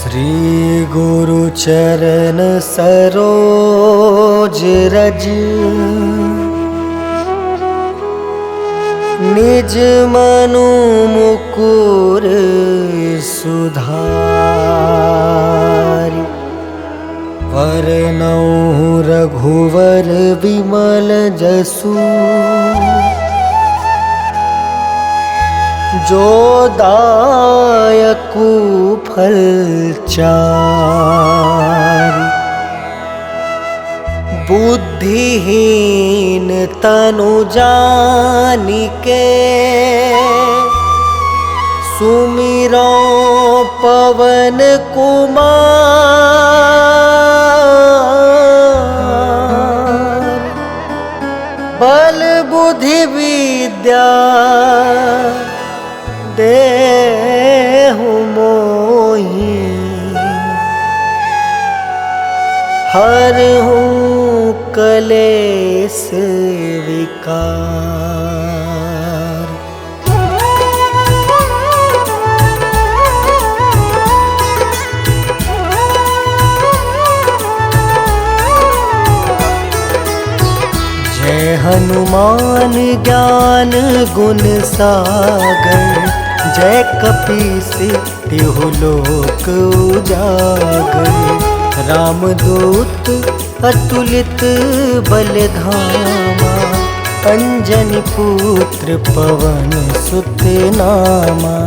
श्री गुरु चरण सरोज रज निज मनु मुकुर सुधारि वरनउँ रघुवर विमल जसु जो दायकु फल चारि बुद्धिहीन तनु जानिके सुमिरो पवन कुमार बल बुद्धि विद्या देहु मोहि हरहु कलेस विकार। जय हनुमान ज्ञान गुण सागर जय कपीस तिहु लोक उजागर। रामदूत अतुलित बलधामा अंजनी पुत्र पवन सुत नामा।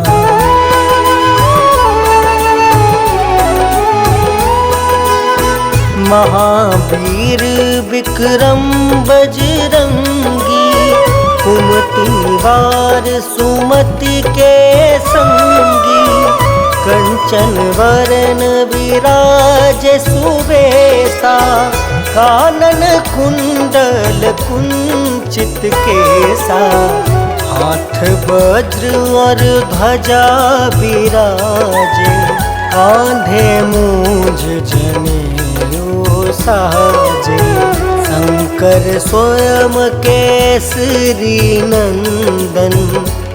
महावीर विक्रम बजरंगी कुमति वार सुमति के संगी। कंचन वरन विराज सुबेसा कानन कुंडल कुंचित केसा। हाथ वज्र और ध्वजा विराजे कांधे मूंज जनेऊ साजे। शंकर स्वयं केसरी नंदन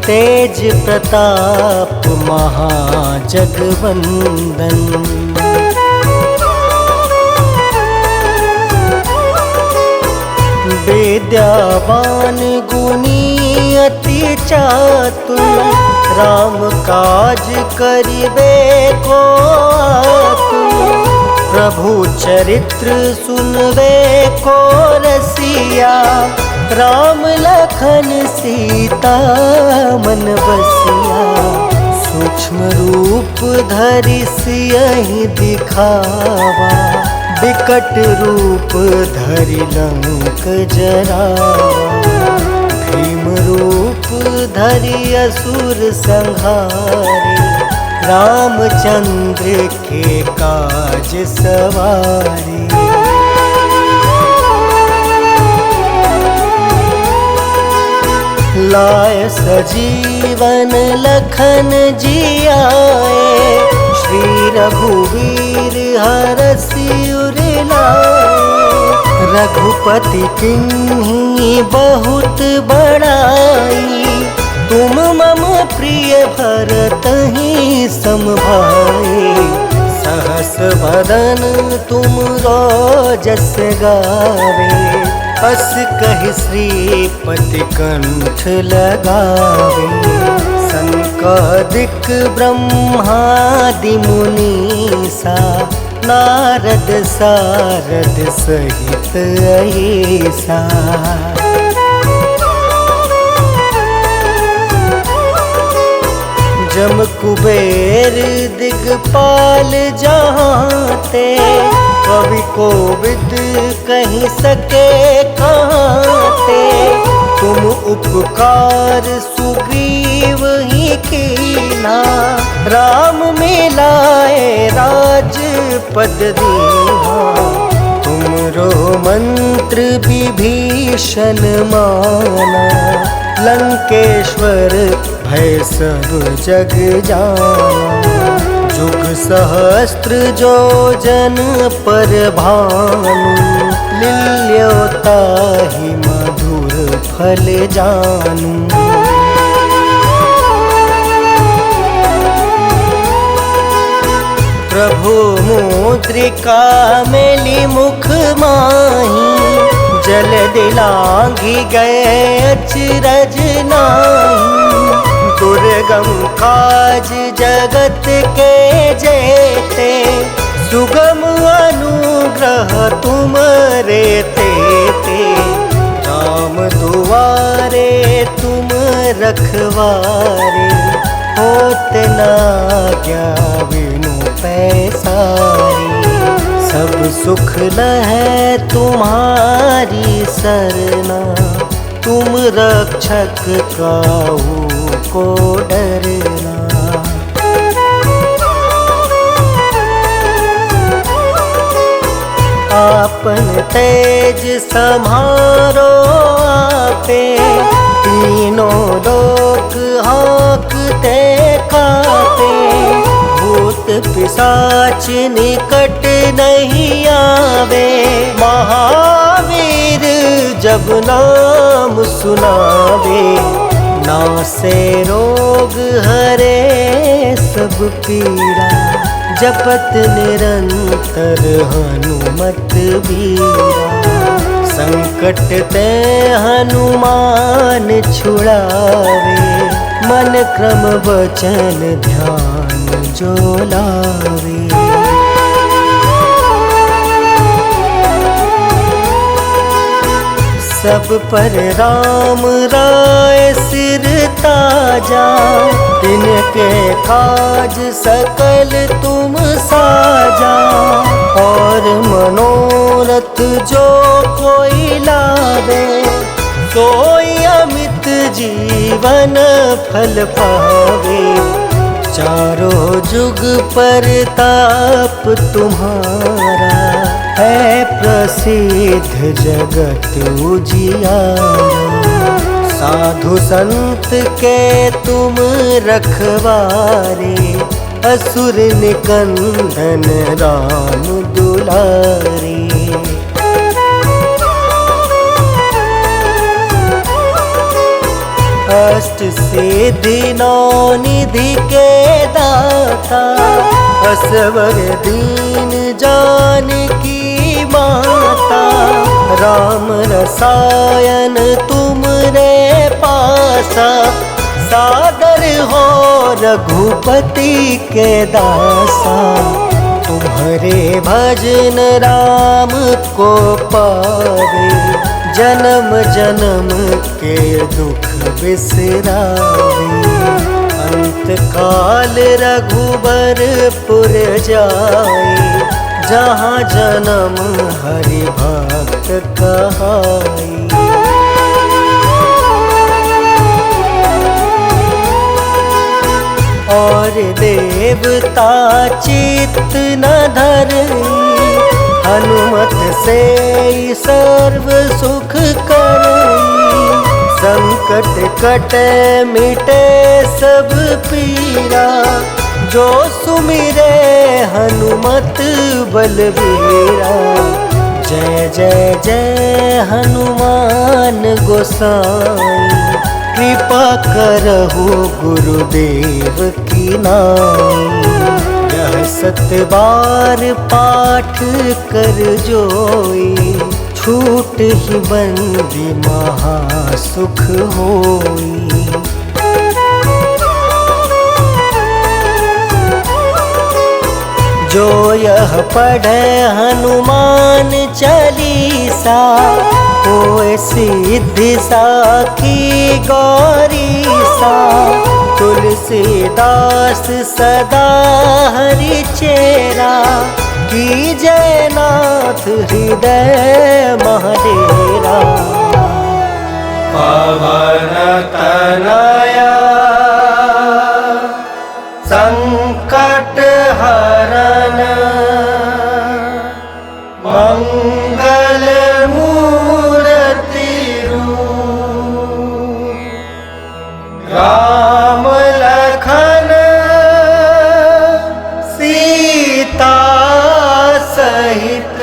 तेज प्रताप महाजगवंदन। विद्यावान गुणी अति चातुर राम काज करिबे को आतुर। प्रभु चरित्र सुनबे को रसिया राम लखन सीता मन बसिया। सूक्ष्म रूप धरि सियहि दिखावा विकट रूप धरि लंक जरावा। भीम रूप धरि असुर संहारे रामचंद्र के काज सवारे। लाय सजीवन लखन जियाए श्री रघुवीर हरषि उर लाए। रघुपति किन्हीं बहुत बड़ाई तुम मम प्रिय भरतहि सम भाई। सहस वदन तुम जस गावे अस कहि श्रीपति कंठ लगावे। सनकादिक ब्रह्मादि मुनीसा नारद सारद सहित अहिसा। जम कुबेर दिगपाल जहाँते कवि कोविद कहीं सके कहाँते। तुम उपकार सुग्रीव ही कीना राम मिलाए राजपद दीना। तुमरो मंत्र विभीषण माना लंकेश्वर भय सब जग जाना। जुग सहस्त्र जो जन पर भानु लील्योताहि मधुर फल जानू। प्रभु मुद्रिका मेली मुख माही, जल दिलांघी गए अचरज नाही। दुर्गम काज जगत के जेते, सुगम अनुग्रह तुम रे तेते। राम दुआरे तुम रखवारे, होत ना क्या बिनु पैसारे। सब सुख लहै तुम्हारी सरना, तुम रक्षक काहू को डरना। आपन तेज सम्हारो आपे, तीनों लोक हाँकते कापे। भूत पिशाच निकट नहीं आवे, महावीर जब नाम सुनावे। नासे रोग हरे सब पीड़ा, जपत निरंतर हनुमत बीरा। संकट ते हनुमान छुड़ावे, मन क्रम वचन ध्यान जो लावे। सब पर राम राय सिर ताजा, तिनके काज सकल तुम साजा। और मनोरथ जो कोई लावे, सोई अमित जीवन फल पावे। चारों जुग परताप तुम्हारा, है प्रसिद्ध जगत उजियारा। साधु संत के तुम रखवारे, असुर निकंदन राम दुलारे। अष्ट सिद्धि नौ निधि के दाता, असवर दीन जानकी माता। राम रसायन तुम रे पासा, सादर हो रघुपति के दासा। तुम्हारे भजन राम को पावे, जन्म जन्म के दुख बिसरावे। अंत काल रघुबरपुर जाए, जहाँ जन्म हरि भक्त कहाई। और देवता चित्त न धरई, हनुमत से सर्व सुख करई। संकट कटे मिटे सब पीरा, जो सुमिरे हनुमत बलबीरा। जय जय जय हनुमान गोसाई, कृपा करहु गुरुदेव की नाई। यह 7 बार पाठ कर जोई, छूट ही बंदी महासुख होई। जो यह पढ़े हनुमान चालीसा, होए सिद्धि साखी गौरीसा। तुलसीदास सदा हरि चेरा, की जयनाथ हृदय महाडेरा। पवन तनया संकट हरन, मंगल मूर्ति रूप। राम लखन सीता सहित,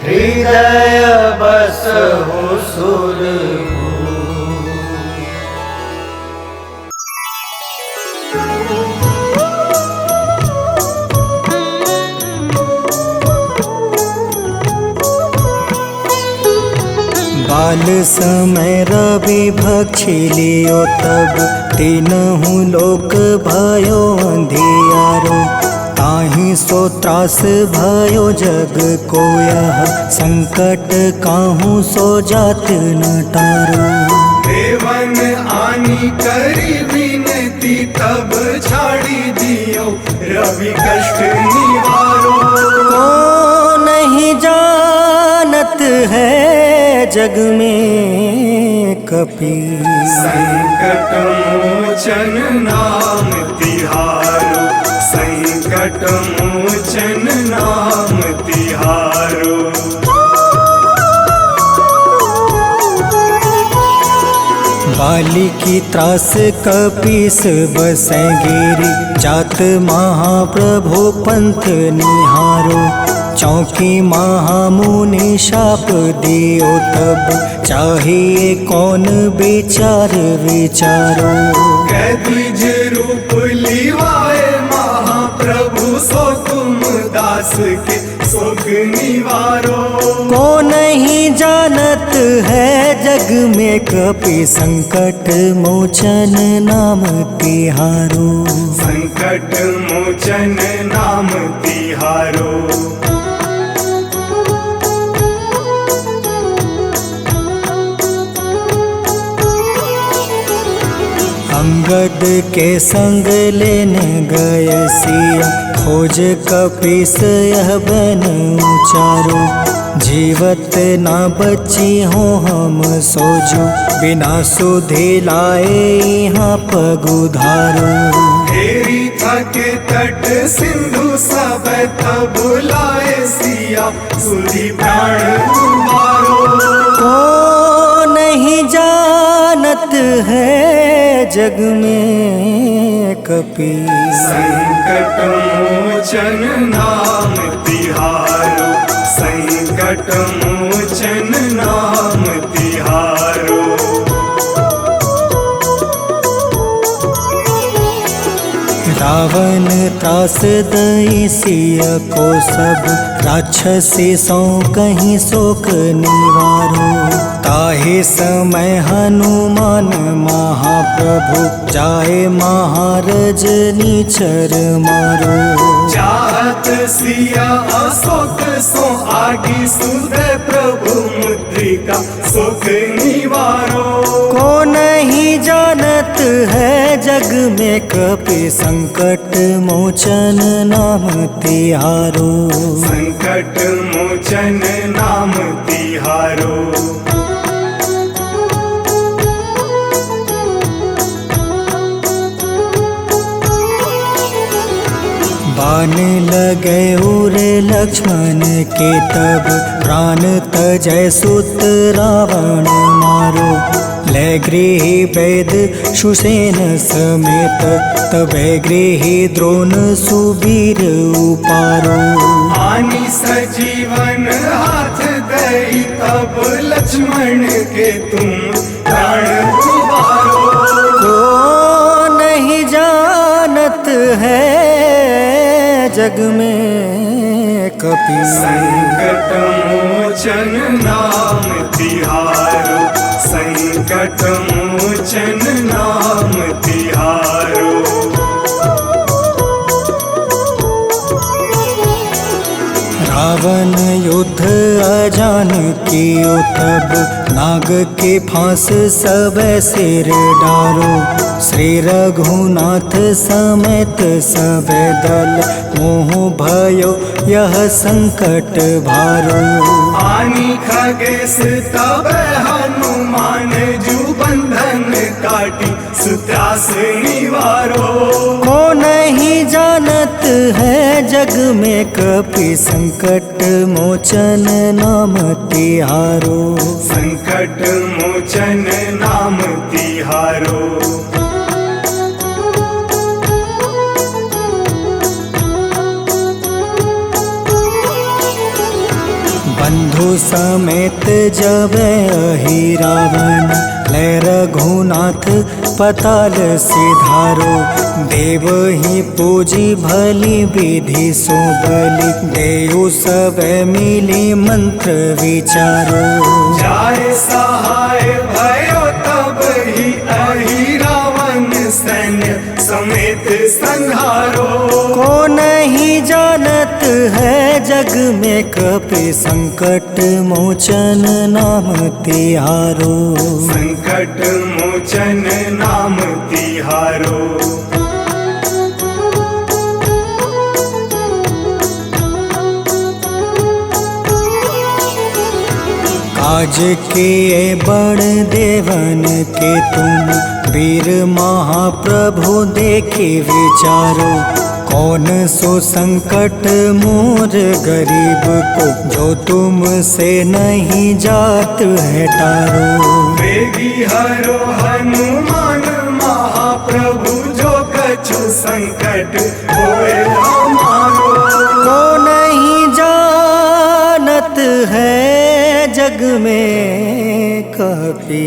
हृदय बसहु सुरभूप। काल समय रवि भक्षी लियो तब तीनहु लोक भयो अंधियारो। ताहि सो त्रास भयो जग को यह संकट काहू सो जात न टारो। देवन आनी करी विनती तब छाड़ी दियो रवि कष्ट निवारो। को नहीं जानत है जग में कपि संकट मोचन नाम तिहारो। संकट मोचन नाम तिहारो। बाली की त्रास कपीस बसै गिरी जात महाप्रभु पंथ निहारो। चौकी महामुनि शाप दियो तब चाहिए कौन विचार विचारो। कैद्विज रूप लिवाए महाप्रभु सो तुम दास के शोक निवारो। को नहीं जानत है जग में कपि संकट मोचन नाम तिहारो। संकट मोचन नाम तिहारो। अंगद के संग लेने गए सिया खोज कपीस यह बन उचारो। जीवत ना बची हो हम सोजो बिना सुधि लाए यहाँ पग उधारो। हेरी थके तट सिंधु सब तब लाए सिया सुधि प्राण तुम्हारो। को नहीं जानत है जग में कपि संकट मोचन नाम तिहारो। संकट मोचन नाम तिहारो। रावण त्रास दई सिया को सब राक्षसी सो कहीं शोक निवारो। ताहे समय हनुमान महाप्रभु जाए महारज नीचर मारो। चाहत सिया अशोक सो आगी सुधे प्रभु मुद्रिका शोक निवारो। को नहीं जानत है जग में कपि संकट मोचन नाम तिहारो। संकट मोचन नाम तिहारो। बाण लगे उरे लक्ष्मण के तब प्राण तजय सुत रावण मारो। ले गृह वेद सुसेन समेत तबे गृह द्रोण सुबीर उपारो। आनी सजीवन हाथ दई तब लक्ष्मण के तुम प्राण उबारो। को नहीं जानत है जग में कपि संकट मोचन नाम तिहारो। संकट मोचन नाम तिहारो। रावण युद्ध अजान कियो तब नाग के फांस सब सिर डारो। श्री रघुनाथ समेत सब दल मोह भयो यह संकट भारो। आनी खगेश तब हनुमान जू बंधन काटी सुत्रास निवारो। को नहीं जानत है जग में कपि संकट मोचन नाम तिहारो। संकट मोचन नाम तिहारो। बंधु समेत जब अहि रावण ले रघुनाथ पताल सिधारो। देव ही पूजी भली विधि सो बलि, देव सब मिली मंत्र विचारो। जाय सहाय भयो तब ही अहि रावण सैन्य समेत संहारो। को नहीं जानत है जग में कपि संकट मोचन नाम तिहारो। संकट मोचन नाम तिहारो। काज किए बड़ देवन के तुम, वीर महाप्रभु देखे विचारो। कौन सो संकट मोर गरीब को, जो तुमसे नहीं जात है टारो। वेगी हरो हनुमान महाप्रभु, जो कछु संकट होए हमारो। को नहीं जानत है जग में कपि,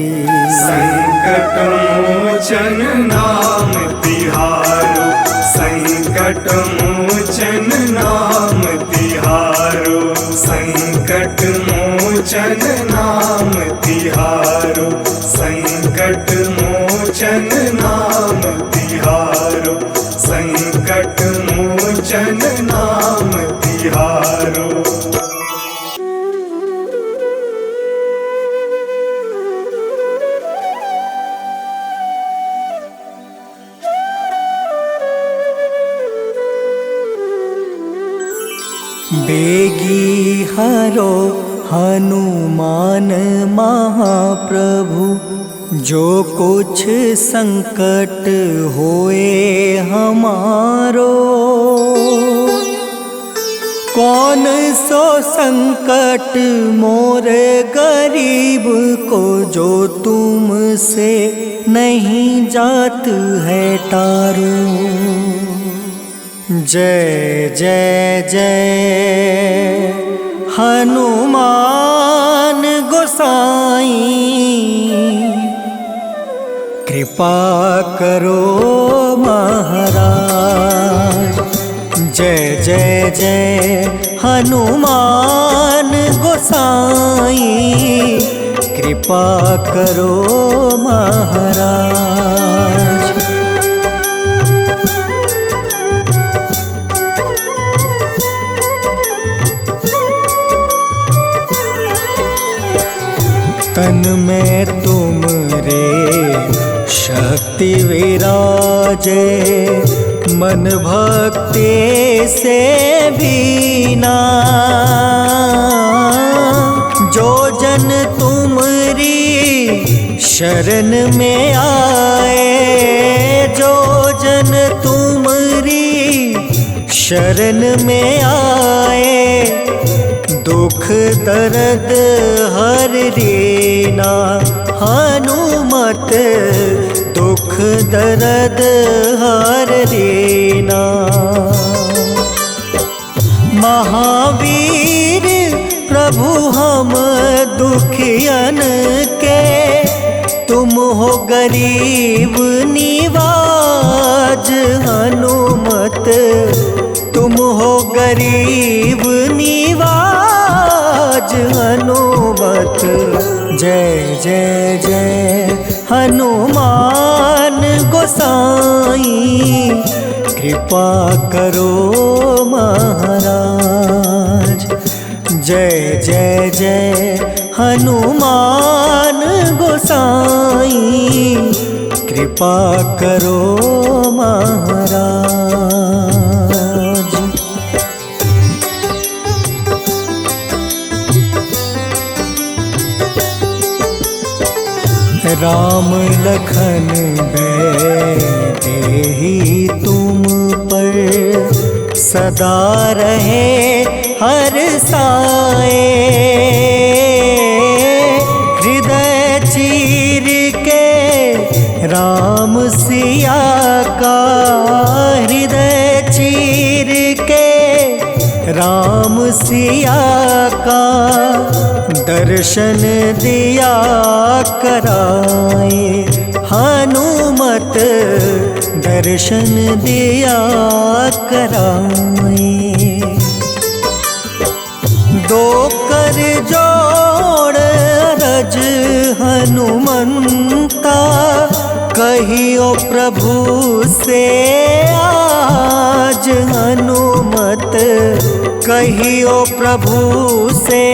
संकट मोचन नाम तिहारो। संकट मोचन नाम तिहारो। संकट मोचन नाम तिहारो। संकट मोचन नाम तिहारो। संकट मोचन नाम तिहारो। बेगी हरो हनुमान महाप्रभु, जो कुछ संकट होए हमारो। कौन सो संकट मोर गरीब को, जो तुमसे नहीं जात है टारो। जय जय जय हनुमान गोसाई, कृपा करो महाराज। जय जय जय हनुमान गोसाई, कृपा करो महाराज। तन में तुम रे शक्ति विराजे, मन भक्ति से बीना। जो जन तुमरी शरण में आए, जो जन तुमरी शरण में आए, दुख दर्द हर रीना। हनुमत दुख दर्द हर रीना। महावीर प्रभु हम दुखियन के, तुम हो गरीब निवाज। हनुमत तुम हो गरीब निवाज। हनुमत जय जय जय हनुमान गोसाई, कृपा करो महाराज। जय जय जय हनुमान गोसाई, कृपा करो महाराज। राम लखन देहि तुम पर, सदा रहे हर साए। हृदय चीर के राम सिया का, हृदय चीर के राम सिया का, दर्शन दिया कराए। हनुमत दर्शन दिया कराए। दो कर जोड़ रज हनुमंता, कहियो प्रभु से आज हनुमत, कहियो प्रभु से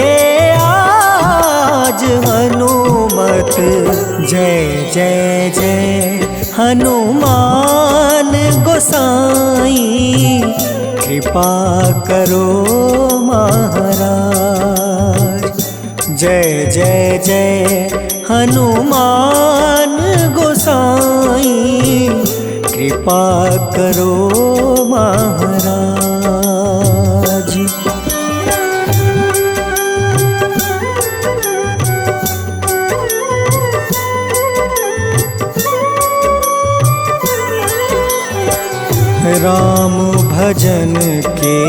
आज हनुमत। जय जय जय हनुमान गोसाई, कृपा करो महाराज। जय जय जय हनुमान गोसाई, कृपा करो महाराज। राम भजन के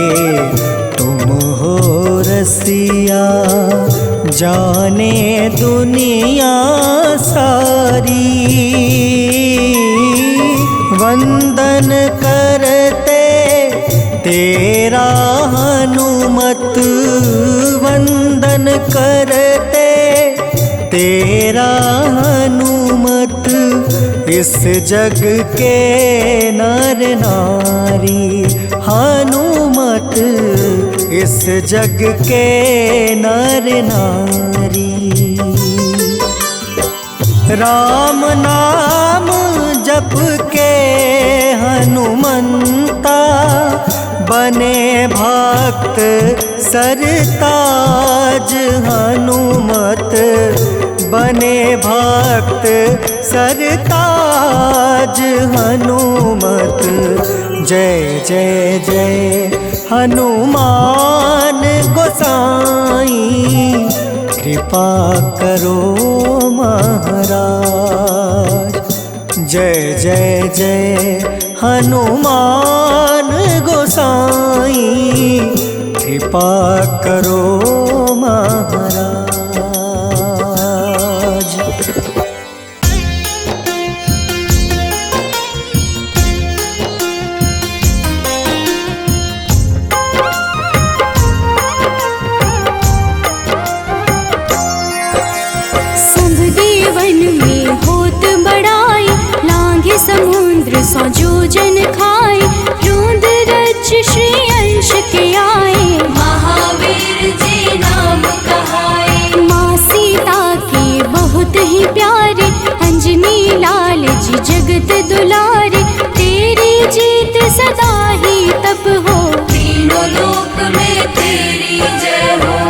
तुम हो रसिया, जाने दुनिया सारी। वंदन करते तेरा हनुमत, वंदन करते तेरा हनुमत। इस जग के नर नारी हनुमत, इस जग के नर नारी। राम नाम जप के हनुमंता, बने भक्त सरताज हनुमत, बने भक्त सरताज हनुमत। जय जय जय हनुमान गोसाई, कृपा करो महाराज। जय जय जय हनुमान गोसाई, कृपा करो महाराज। समुद्र सौ जोजन खाए, रोंद रज श्री अंश के आए। महावीर जी नाम कहाए, माँ सीता के बहुत ही प्यारे, अंजनी लाल जी जगत दुलारे। तेरी जीत सदा ही तब हो, तीनों लोक में तेरी जय हो।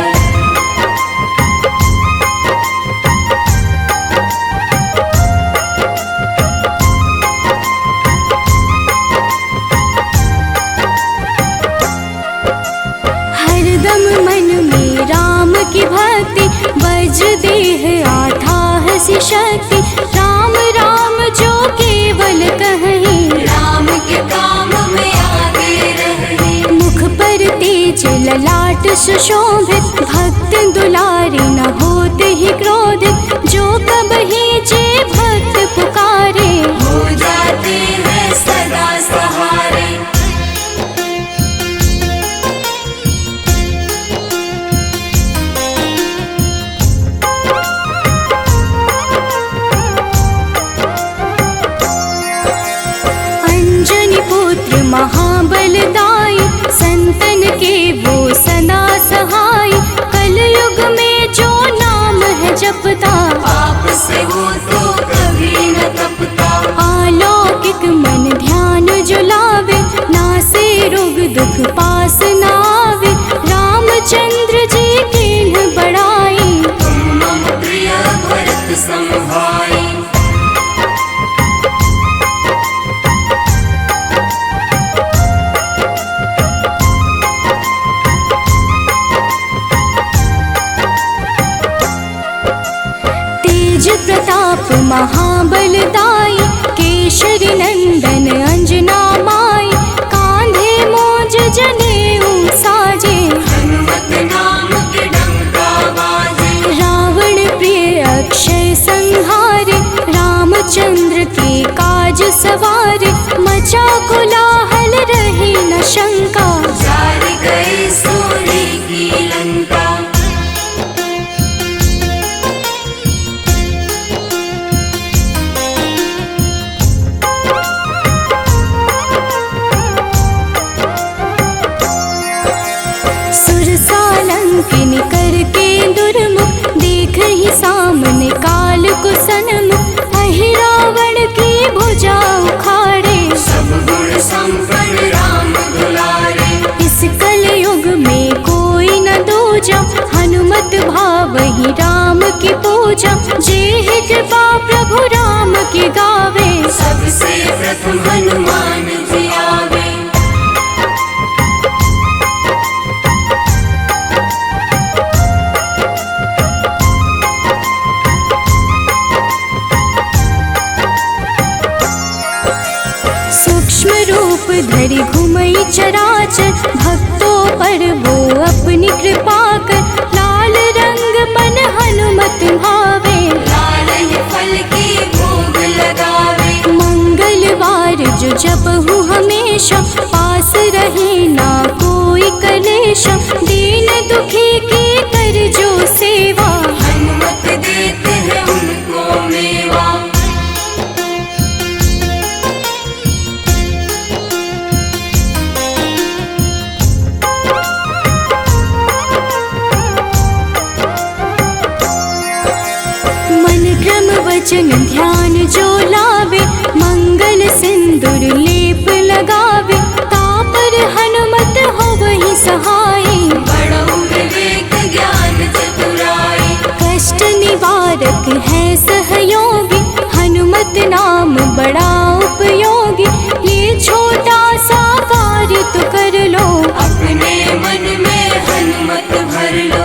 की भक्ति वज्र देह आठाह सी शक्ति, राम राम जो केवल कहीं, राम के काम में आगे रहे। मुख पर तेज ललाट सुशोभित, भक्त दुलारे न होते ही क्रोधित। जो कबहि जे भक्त पुकारे, हो जाते हैं सदा सहारे। महाबलदाई, संतन के वो सदा सहाय। कलयुग में जो नाम है जपता, पाप से वो तो कभी न तपता। अलौकिक मन ध्यान जो लावे, नासे रोग दुख पास न आवे। रामचंद्र जी किन्ह बड़ाई, तुम मम प्रिय भरत सम भाई। प्रताप महाबलदाई, केशरी नंदन अंजना माई। कांधे मोज जनेऊ सवार, मचा कोलाहल रही न शंका, जार गए सूर्य की लंका। सुरसालंकिनी करके दुर्मुख, देख ही सामने काल को सन्मुख, अहिरावण की भुजा उखाड़े, सब गुण संपन्न राम दुलारे। इस कलयुग में कोई न दूजा, हनुमत भावहि राम की पूजा, जेहि कृपा प्रभु राम की गावे, सबसे प्रथम हनुमान जी आवे। सूक्ष्म रूप धरि घुमई चराचर, भक्तों पर वो अपनी कृपा कर, लाल रंग मन हनुमत भावे, लाल ही फल की भोग लगावे। मंगलवार जो जपहु हमेशा, पास रहे ना कोई कलेशा, दीन दुखी की कर जो सेवा, हनुमत देते हैं उनको मेवा। मन क्रम वचन ध्यान जो लावे, मंगल सिंदूर लेप लगावे, तापर हनुमत हो वही सहाय, बड़ो विवेक ज्ञान चतुराई। कष्ट निवारक है सहयोगी, हनुमत नाम बड़ा उपयोगी, ये छोटा सा कार्य तो कर लो, अपने मन में हनुमत भर लो।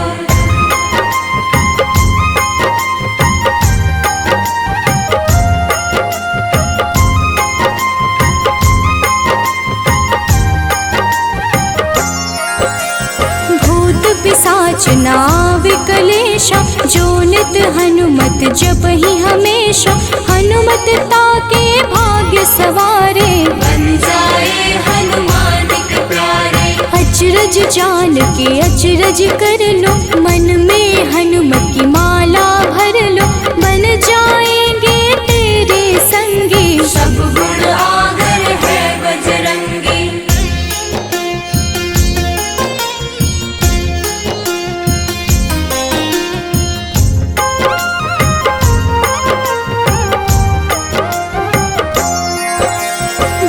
भूत पिशाच नाव कलेशा, जो नित हनुमत जपहि हमेशा, हनुमत ताके भाग्य सवारे, बन जाए हनुमान के प्यारे। अचरज जान के अचरज कर लो, मन में हनुमत की माला भर लो, बन जाएंगे तेरे संगी, सब गुण आगर है बजरंगी।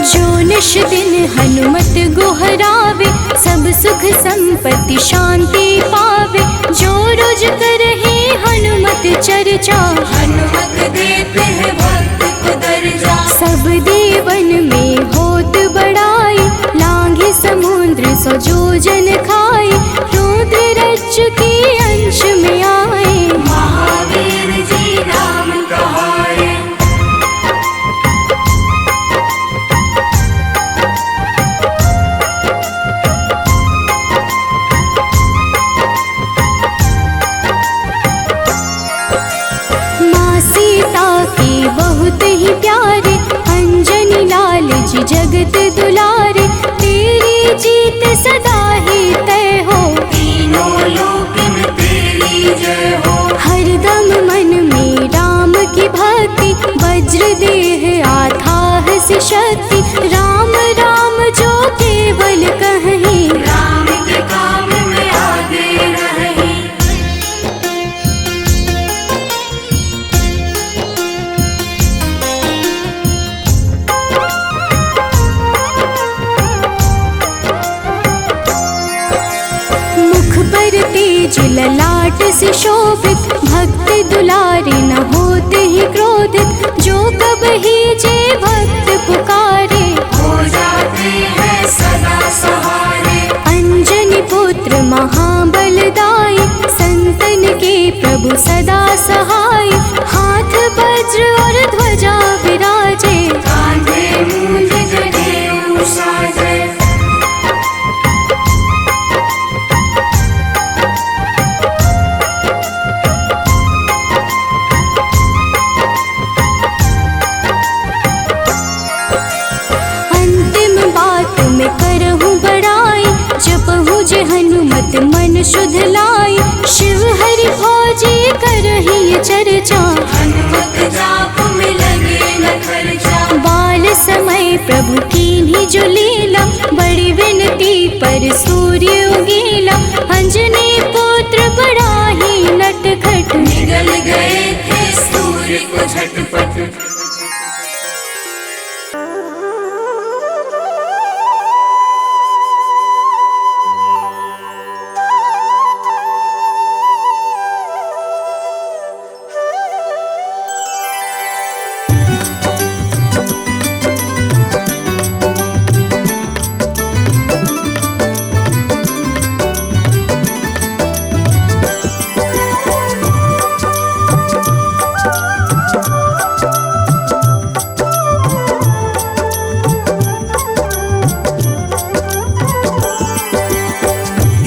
जो निश दिन हनुमत गोहरावे, सब सुख संपत्ति शांति पावे, जो रोज करहे हनुमत चर्चा, हनुमत देते हैं भक्त को दर्जा। सब देवन में होत बड़ाई, लांघे समुद्र सो जो जन खाए, रुद्र रज के अंश में आए, महावीर जी राम कहाए। माँ सीता के बहुत ही प्यारे, अंजनी लाल जी जगत दुलारे, तेरी जीत सदा ही तय हो, तीनों लोक में तेरी जय हो। हरदम मन में राम की भक्ति, वज्र देह आथाह से शक्ति, राम राम जो केवल कहीं, राम के काम में आगे रहे। मुख पर तेज ललाट से शोभित, भक्त दुलारे न होते ही क्रोधित, जो कब ही जे भक्त पुकारे, हो जाते हैं सदा सहारे। अंजनी पुत्र महाबलदाई, संतन के प्रभु सदा सहाय, हाथ वज्र और ध्वजा विराजे, कांधे मूंज जनेऊ साजे। हनुमत मन शुद्ध लाई, शिव हरि भोजे करहि चर्चा। हनुमत जाप में लगे न खर्चा, बाल समय प्रभु कीन्ही जो लीला, बड़ी विनती पर सूर्य उगीला। अंजनी पुत्र बड़ा ही नटखट, निगल गए थे सूर्य को झटपट।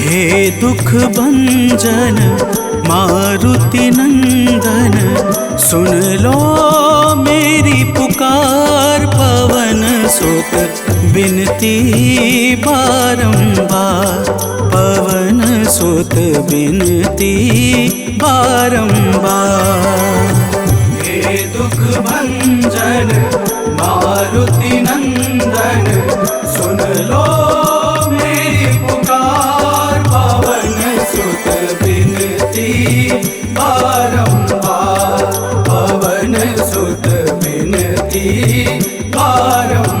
हे दुख भंजन मारुति नंदन, सुन लो मेरी पुकार। पवन सुत बिनती बारंबार, पवन सुत बिनती बारंबार। हे दुख भंजन मारुति नंदन, सुन लो मेरी पुकार। पवन सुत बिनती बारंबार, पवन सुत बिनती बारंबार।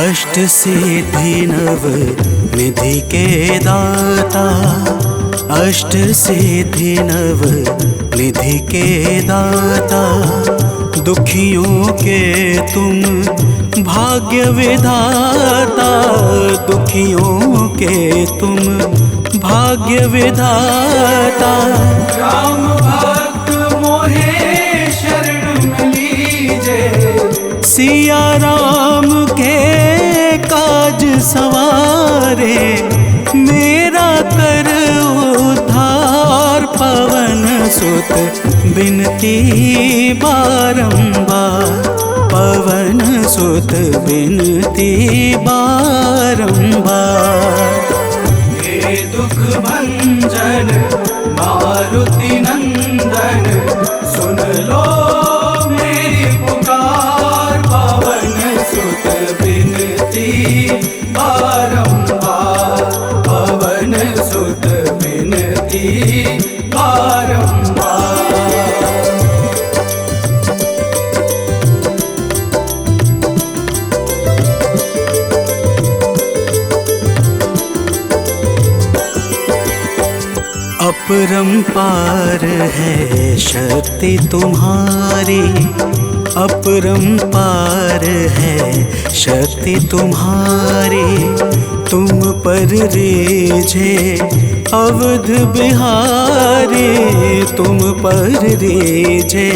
अष्ट सिद्धि नव निधि के दाता, अष्ट सिद्धि नव निधि के दाता। दुखियों के तुम भाग्य विधाता, दुखियों के तुम भाग्य विधाता। राम भक्त मोहे शरण लीजे, सिया राम के काज सवारे। मेरा कर उद्धार, पवन सुत बिनती बारंबार, पवन सुत बिनती बारंबार। हे दुख भंजन मारुति नंदन, सुन लो मेरी पुकार। पवन सुत बिनती बारंबार, पवन सुत बिनती बारंबार। अपरंपार है शक्ति तुम्हारी, अपरंपार है शक्ति तुम्हारी। तुम पर रीझे अवध बिहारी, तुम पर रीझे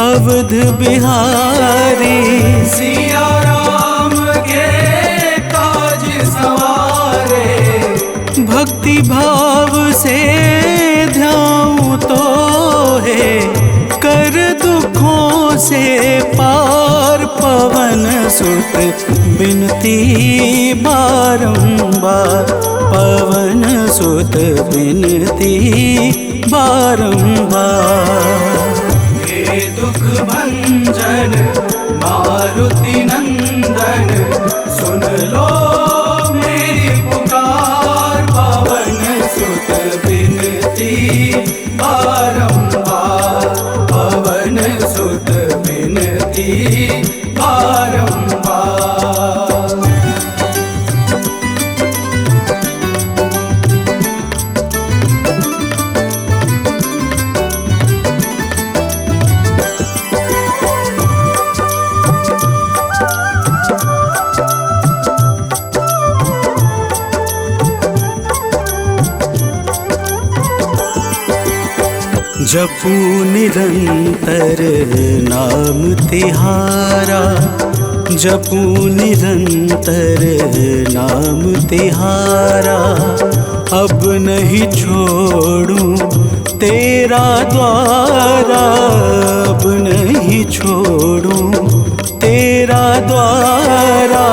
अवध बिहारी। सिया राम के काज सवारे, भक्ति भाव से ध्याऊं तो है कर दुखों से पार। पवन सुत बिनती बारंबार, पवन सुत बिनती बारंबार। हे दुख भंजन मारुति नंदन, सुन लो मेरी पुकार। पवन सुत बिनती बारंबार, पवन सुत बिनती बारंबार। जपू निरंतर नाम तिहारा, जपू निरंतर नाम तिहारा। अब नहीं छोड़ूं तेरा द्वारा, अब नहीं छोड़ूं तेरा द्वारा।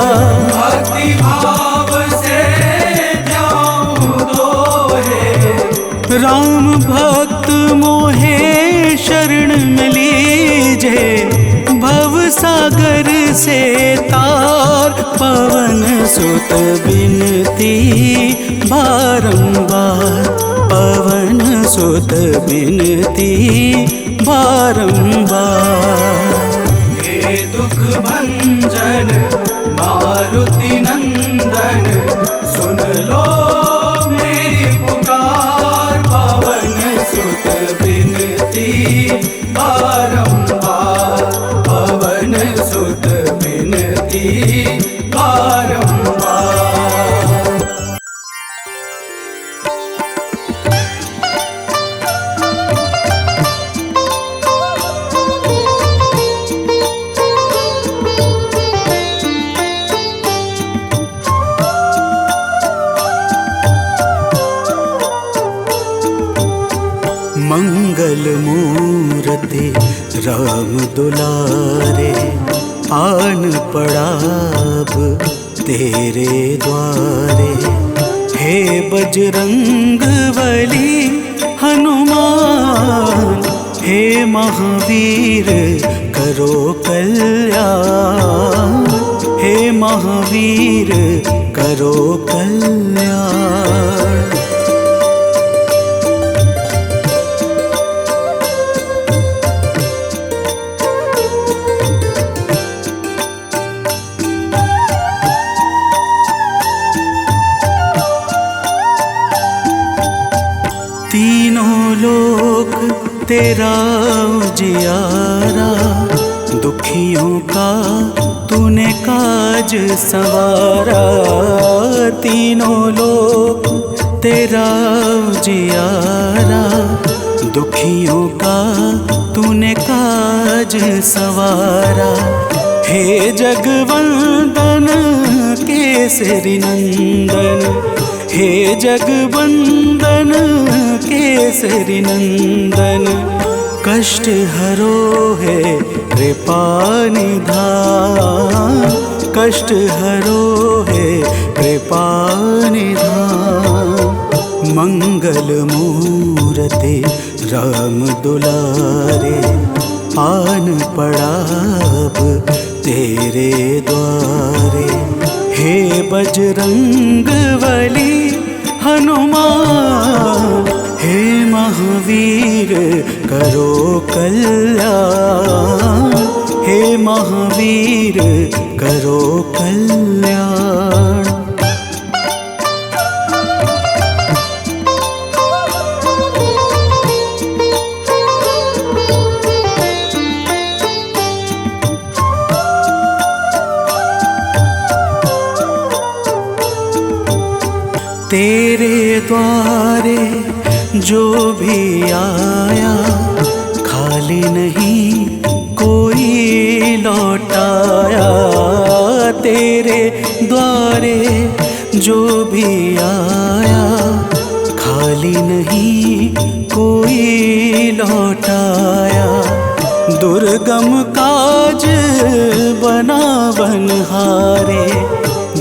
भक्ति भाव से जाऊं दोहे, राम भक्त मोहे शरण में लीजे, भव सागर से तार पवन सुत बिनती बारंबार, पवन सुत बिनती बारंबार। हे दुख भंजन मारुति नंदन, सुन लो मेरी पुकार, पवन सुत बिनती बारंबार, पवन सुत बिनती बारंबार। मंगल मूर्ति राम दुलारे, आन पड़ा अब तेरे द्वारे। हे बजरंग बली हनुमान, हे महावीर करो कल्याण, हे महावीर करो कल्याण। तीनों लोक तेरा उजियारा, दुखियों का तूने काज सवारा। तीनों लोक तेरा उजियारा, दुखियों का तूने काज सवारा। हे जगवंदन केसरी नंदन, हे जगवंदन केसरी नंदन, कष्ट हरो है कृपा निधान, कष्ट हरो है कृपा निधान। मंगल मूर्ति राम दुलारे, आन पड़ा अब तेरे द्वारे। हे बजरंग बली हनुमान, हे महावीर करो कल्याण, हे महावीर करो कल्याण। तेरे द्वारे जो भी आया, खाली नहीं कोई लौटाया। तेरे द्वारे जो भी आया, खाली नहीं कोई लौटाया। दुर्गम काज बना बनहारे,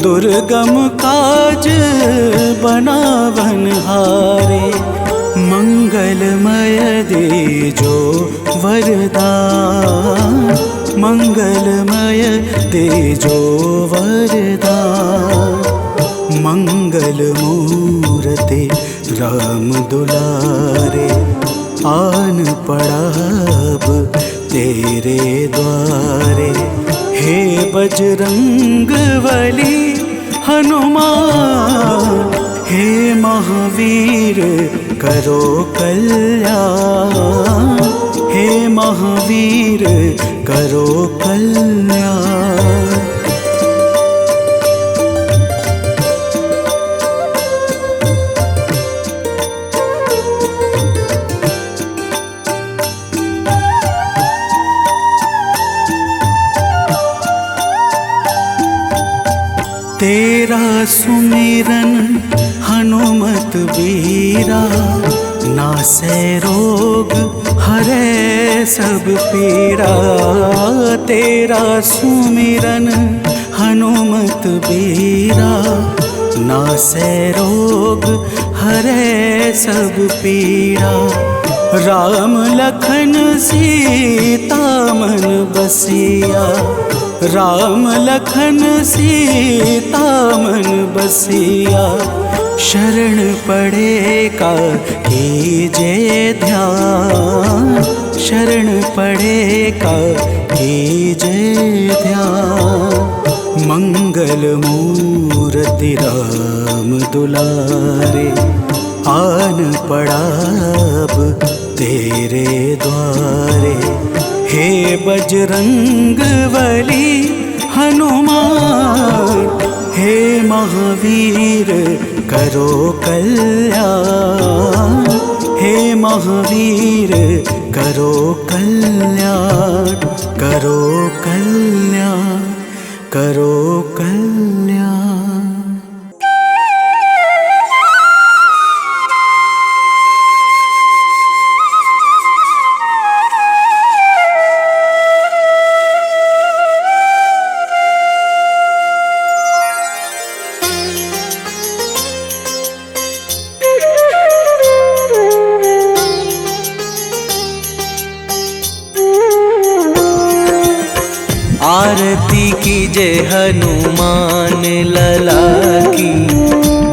दुर्गम काज बना बनहारे। मंगलमय दे जो वरदान, मंगलमय दे जो वरदान। मंगल मूर्ति राम दुलारे, आन पड़ा अब तेरे द्वारे। हे बजरंग बली हनुमान, हे महावीर करो कल्याण, हे महावीर करो कल्याण। तेरा सुमिरन हनुमत बीरा, नासै रोग हरै सब पीड़ा। तेरा सुमिरन हनुमत बीरा, नासै रोग हरै सब पीड़ा। राम लखन सीता मन बसिया, राम लखन सीता मन बसिया। शरण पड़े का कीजे ध्यान, शरण पड़े का कीजे ध्यान। मंगल मूर्ति राम दुलारे, आन पड़ा अब तेरे द्वारे। हे बजरंग बली हनुमान, हे महावीर करो कल्याण। हे महावीर करो कल्याण, करो कल्याण, करो कल्याण। आरती कीजे हनुमान लला की,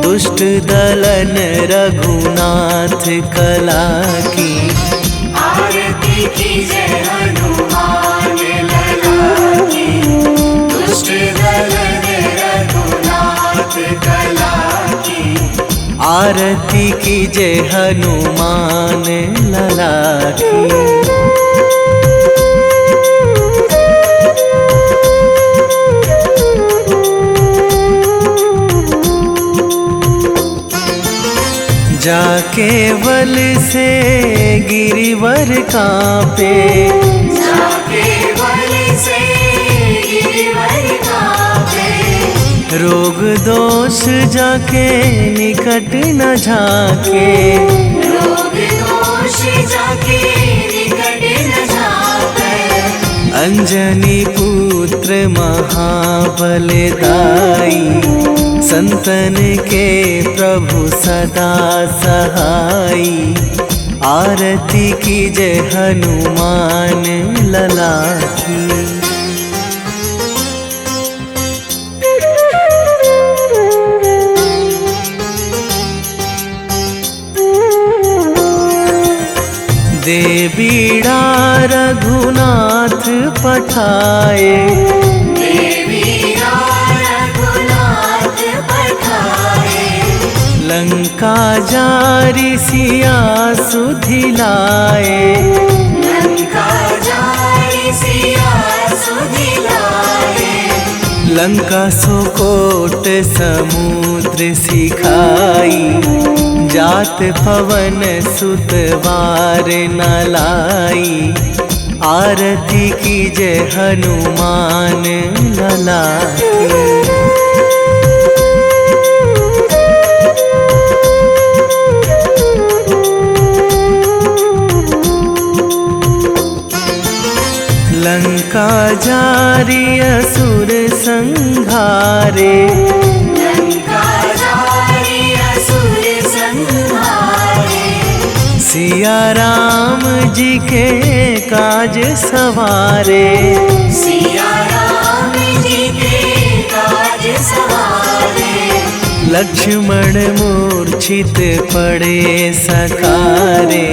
दुष्ट दलन रघुनाथ कला की। आरती कीजे हनुमान लला की, दुष्ट दलन रघुनाथ कला की। आरती कीजे हनुमान लला की। जाके बल से गिरिवर कांपे, जाके बल से गिरिवर कांपे। रोग दोष जाके निकट न झाके, रोग दोष जाके निकट न झाके। अंजनी पुत्र महाबलदाई, संतन के प्रभु सदा सहाई। आरती कीजे हनुमान लला की। दे बीड़ा रघुनाथ पठाए, लंका जारी सिया सुधिलाए। लंका जारी सिया सुधिलाए। लंका सोकोट समुद्र सिखाई, जात पवन सुत वार न लाई। आरती कीजे हनुमान लला की। लंका जारी असुर संहारे, लंका जारी असुर संहारे। सिया राम जी के काज सवारे, सिया राम जी के काज सवारे। लक्ष्मण मूर्छित पड़े सकारे,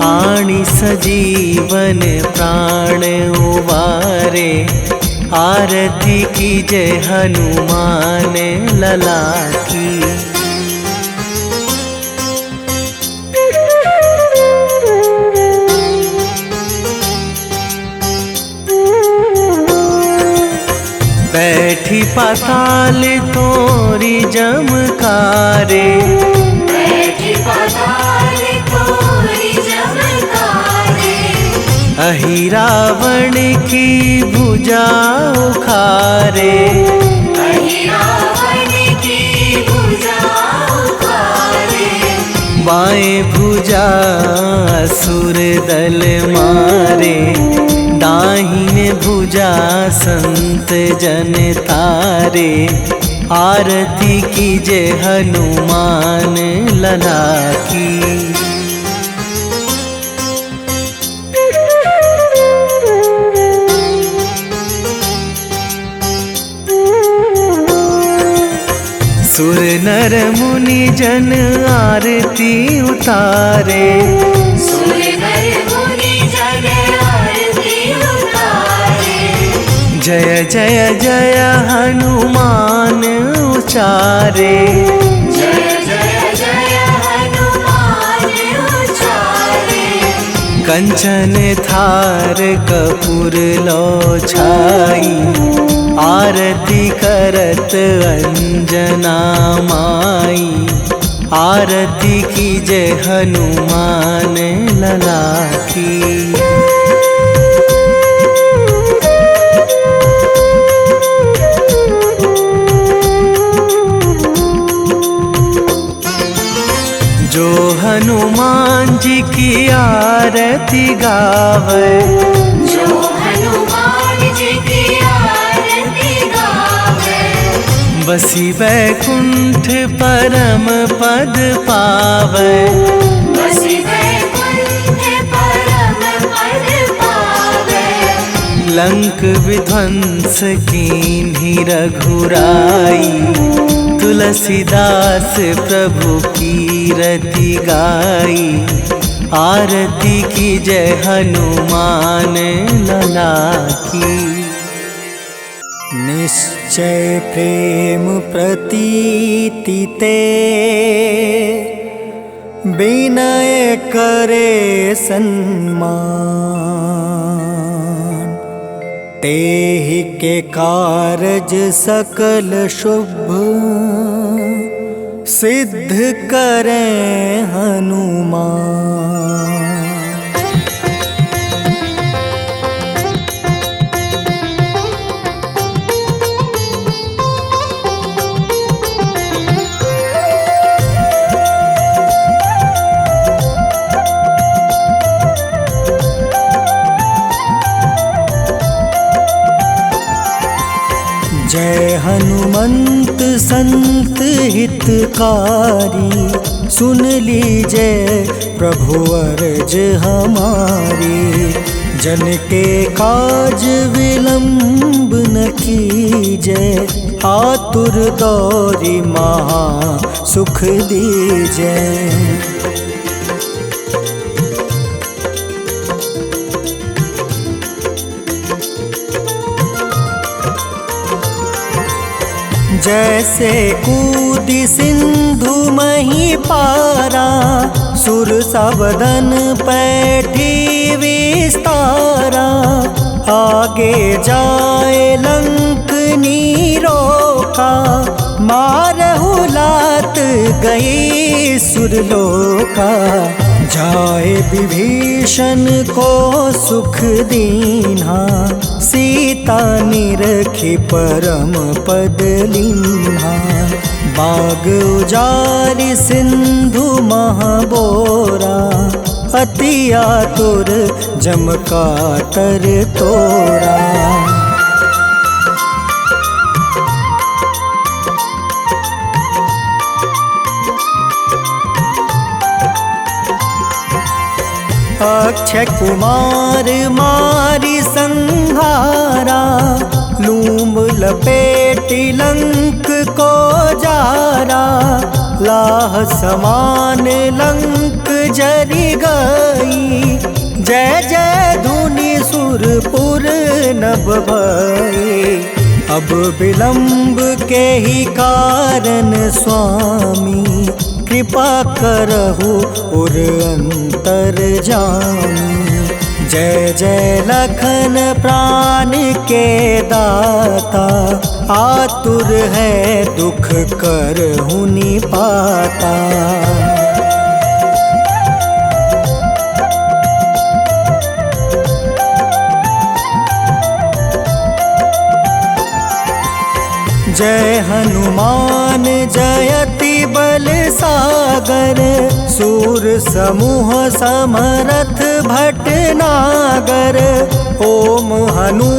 आणी सजीवन प्राण उवारे। आरती कीजे हनुमान लला की। बैठी पाताल तोरी जमकारे, बैठी पाताल तोरी जमकारे। अहि रावण की भुजा उखारे, अहि रावण की भुजा उखारे। बाएं भुजा असुर दल मारे, दाहिने भुजा संत जन तारे। आरती कीजे हनुमान लला की। सुर नर मुनि जन आरती उतारे, सुर नर मुनि जन आरती उतारे। जय जय जय हनुमान उचारे, जय जय जय हनुमान उचारे। कंचन थार कपूर लो छाई, आरती करत अंजना माई। आरती कीजे हनुमान लला की। जो हनुमान जी की आरती गावे, जो हनुमान जी की आरती गावे। बसी वैकुंठ परम पद पावे, बसी वैकुंठ परम पद पावे। लंक विध्वंस कीन्ही रघुराई, तुलसीदास प्रभु कीरति गाई। आरती कीजे हनुमान लला की। निश्चय प्रेम प्रतीति ते, विनय करे सन्मान। तेहि के कारज सकल शुभ, सिद्ध करें हनुमान। जय हनुमंत संत हितकारी, सुन लीजिए प्रभु अर्ज हमारी। जन के काज विलंब न कीजिए, आतुर दौरी महा सुख दीजिए। जैसे कूदी सिंधु मही पारा, सुर सबदन पैठी विस्तारा। आगे जाए लंक नीरोका, मारहु लात गई सुरलोका। जाए विभीषण को सुख दीन्हा, सीता निरखी परम पद लीन्हा। बाग उजारि सिंधु महाबोरा, अति आतुर जम कातर तोरा। अक्षय कुमार मारी संहारा, लूम लपेटी लंक को जारा। लाह समान लंक जरी गई, जय जय धुनि सुरपुर नभ भई। अब विलंब के ही कारण स्वामी, कृपा करहु उर अंतर जामी। जय जय लखन प्राण के दाता, आतुर है दुख करहु निपाता। जय हनुमान जयति बल सागर, सूर समूह समरथ भटनागर। ओम हनु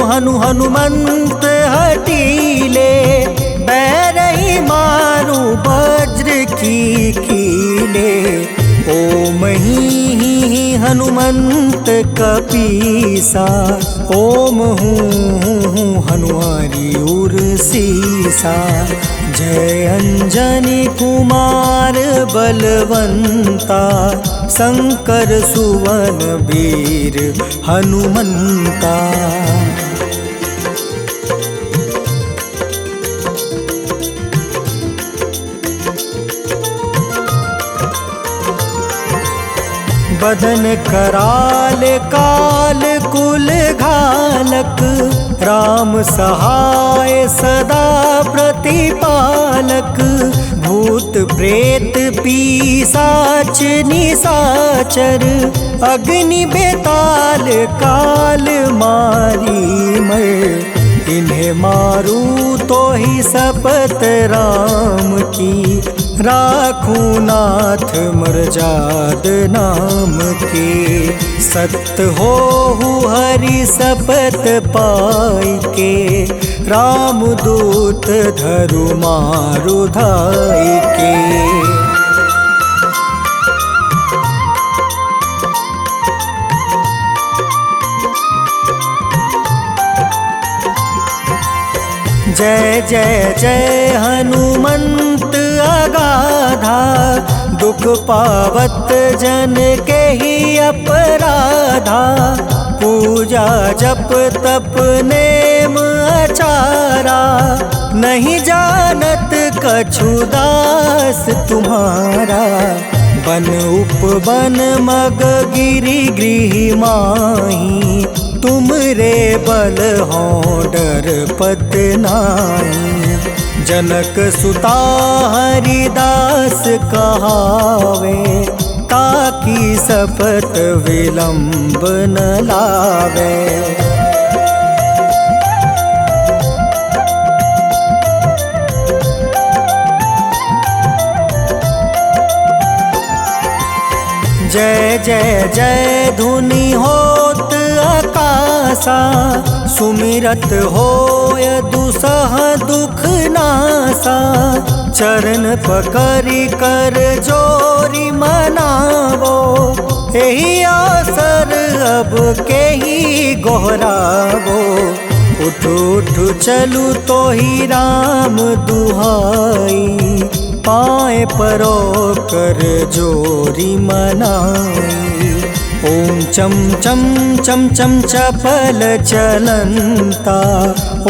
हनु हनुमंत हटीले, बैरही मारू वज्र की कीले। ओम ही हनुमंत कपीसा, ओम हूँ हनुमारी उर सीसा। जय अंजनी कुमार बलवंता, शंकर सुवन वीर हनुमंता। बदन कराल काल कुल घालक, राम सहाय सदा प्रतिपालक। भूत प्रेत पिशाच निशाचर, अग्नि बेताल काल मारी मर। इन्हें मारू तो ही शपथ राम की, राखू नाथ मर्जाद नाम के। सत्य हो हरि शपथ पाई के, राम दूत धरु मारु धाई के। जय जय जय हनुमंत अगाधा, दुख पावत जन के ही अपराधा। पूजा जप तप नेम आचारा, नहीं जानत कछु दास तुम्हारा। बन उपवन मग गिरि गृह माही, तुम रे बल हो डर पत नाई। जनक सुता हरिदास कहावे, ताकि शपथ विलंब न लावे। जय जय जय धुनि होत आकाशा, सुमिरत होय दुसह दुख नासा। चरण पकड़ि कर जोरी मनावो, एही अवसर अब के ही गोहरावो। उठ उठ चलू तो ही राम दुहाई, पाए परो कर जोरी मनाई। ओम चम चम चम चम चपल चलंता,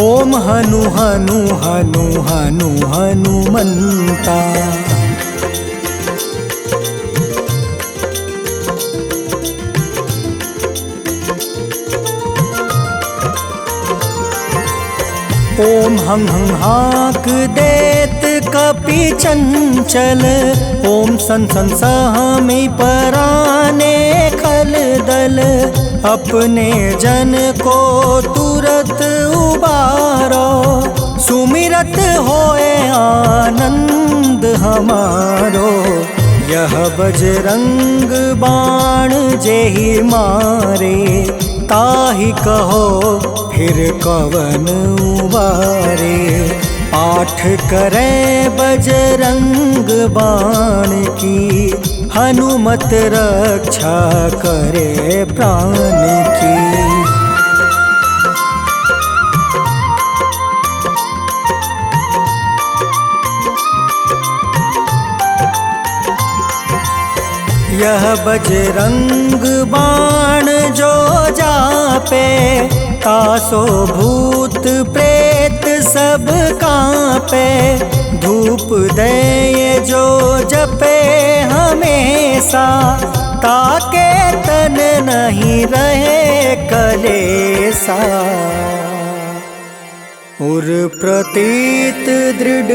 ओम हनु हनु हनु हनु हनुमंता। ओम हं हं हाक देत कपि चंचल, ओम सन सन सहमी पराने खल दल। अपने जन को तुरत उबारो, सुमिरत होए आनंद हमारो। यह बजरंग बाण जेहि मारे, ताहि कहो फिर कवन उबारे। पाठ करें बजरंग बाण की, हनुमत रक्षा करे प्राण की। यह बजरंग बाण जो जापे, तासो भूत प्रेत सब कांपे। धूप दे जो जपे हमेशा, ताके तन नहीं रहे कलेसा। उर प्रतीत दृढ़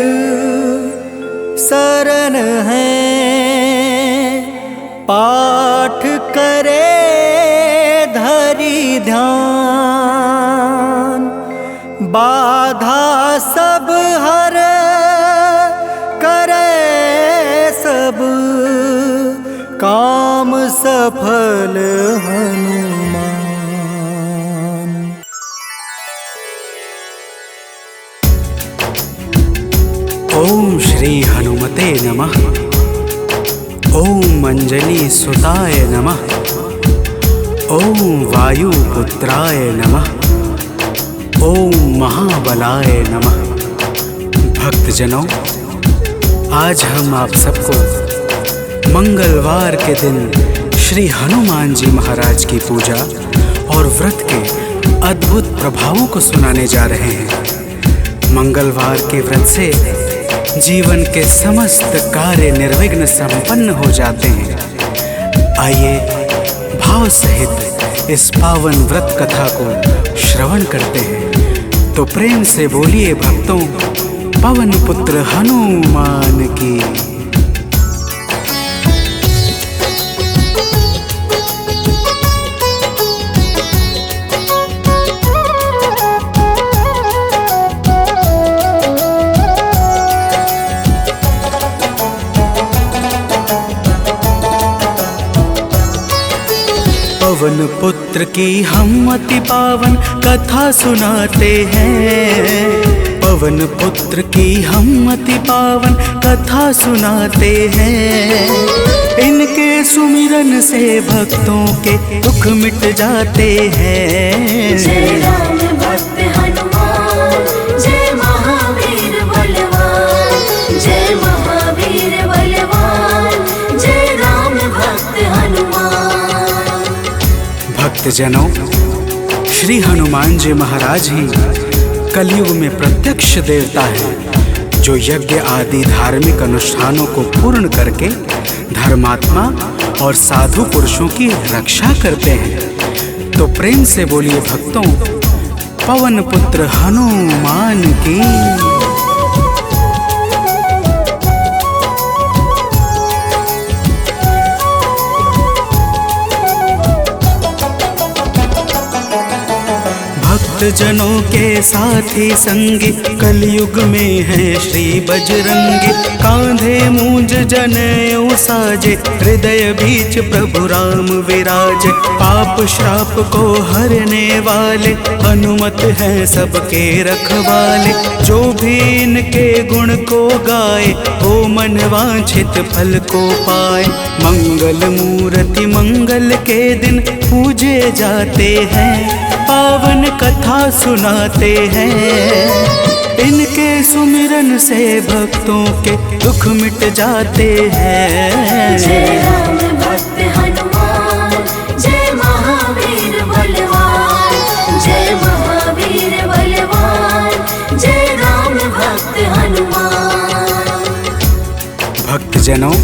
शरण है, पाठ करे धरि ध्यान। बाधा सब हर करे काम सफल हनुमान। ओम श्री हनुमते नमः। ओम अंजनी सुताय नमः। ओम वायुपुत्राय नमः। ओम महाबलाय नमः। भक्तजनों, आज हम आप सबको मंगलवार के दिन श्री हनुमान जी महाराज की पूजा और व्रत के अद्भुत प्रभावों को सुनाने जा रहे हैं। मंगलवार के व्रत से जीवन के समस्त कार्य निर्विघ्न संपन्न हो जाते हैं। आइए भाव सहित इस पावन व्रत कथा को श्रवण करते हैं। तो प्रेम से बोलिए भक्तों, पवन पुत्र हनुमान की। पवन पुत्र की हम अति पावन कथा सुनाते हैं। पवन पुत्र की हम अति पावन कथा सुनाते हैं। इनके सुमिरन से भक्तों के दुख मिट जाते हैं। जय राम भक्त हनुमान, जय महावीर बलवान, जय महावीर बलवान, जय राम भक्त हनुमान। भक्तजनों, श्री हनुमान जी महाराज ही कलयुग में प्रत्यक्ष देवता है, जो यज्ञ आदि धार्मिक अनुष्ठानों को पूर्ण करके धर्मात्मा और साधु पुरुषों की रक्षा करते हैं। तो प्रेम से बोलिए भक्तों, पवन पुत्र हनुमान की। भक्तजनों के साथी संगी कलयुग में है श्री बजरंगी। कांधे मूंज जनेऊ साजे, हृदय बीच प्रभु राम विराजे। पाप श्राप को हरने वाले हनुमत हैं सबके रखवाले। जो भी इनके गुण को गाए, वो मन वांछित फल को पाए। मंगल मूर्ति मंगल के दिन पूजे जाते हैं। पावन कथा सुनाते हैं। इनके सुमिरन से भक्तों के दुख मिट जाते हैं। जय राम भक्त हनुमान, जय महावीर बलवान, जय महावीर बलवान, जय राम भक्त हनुमान। भक्तजनों,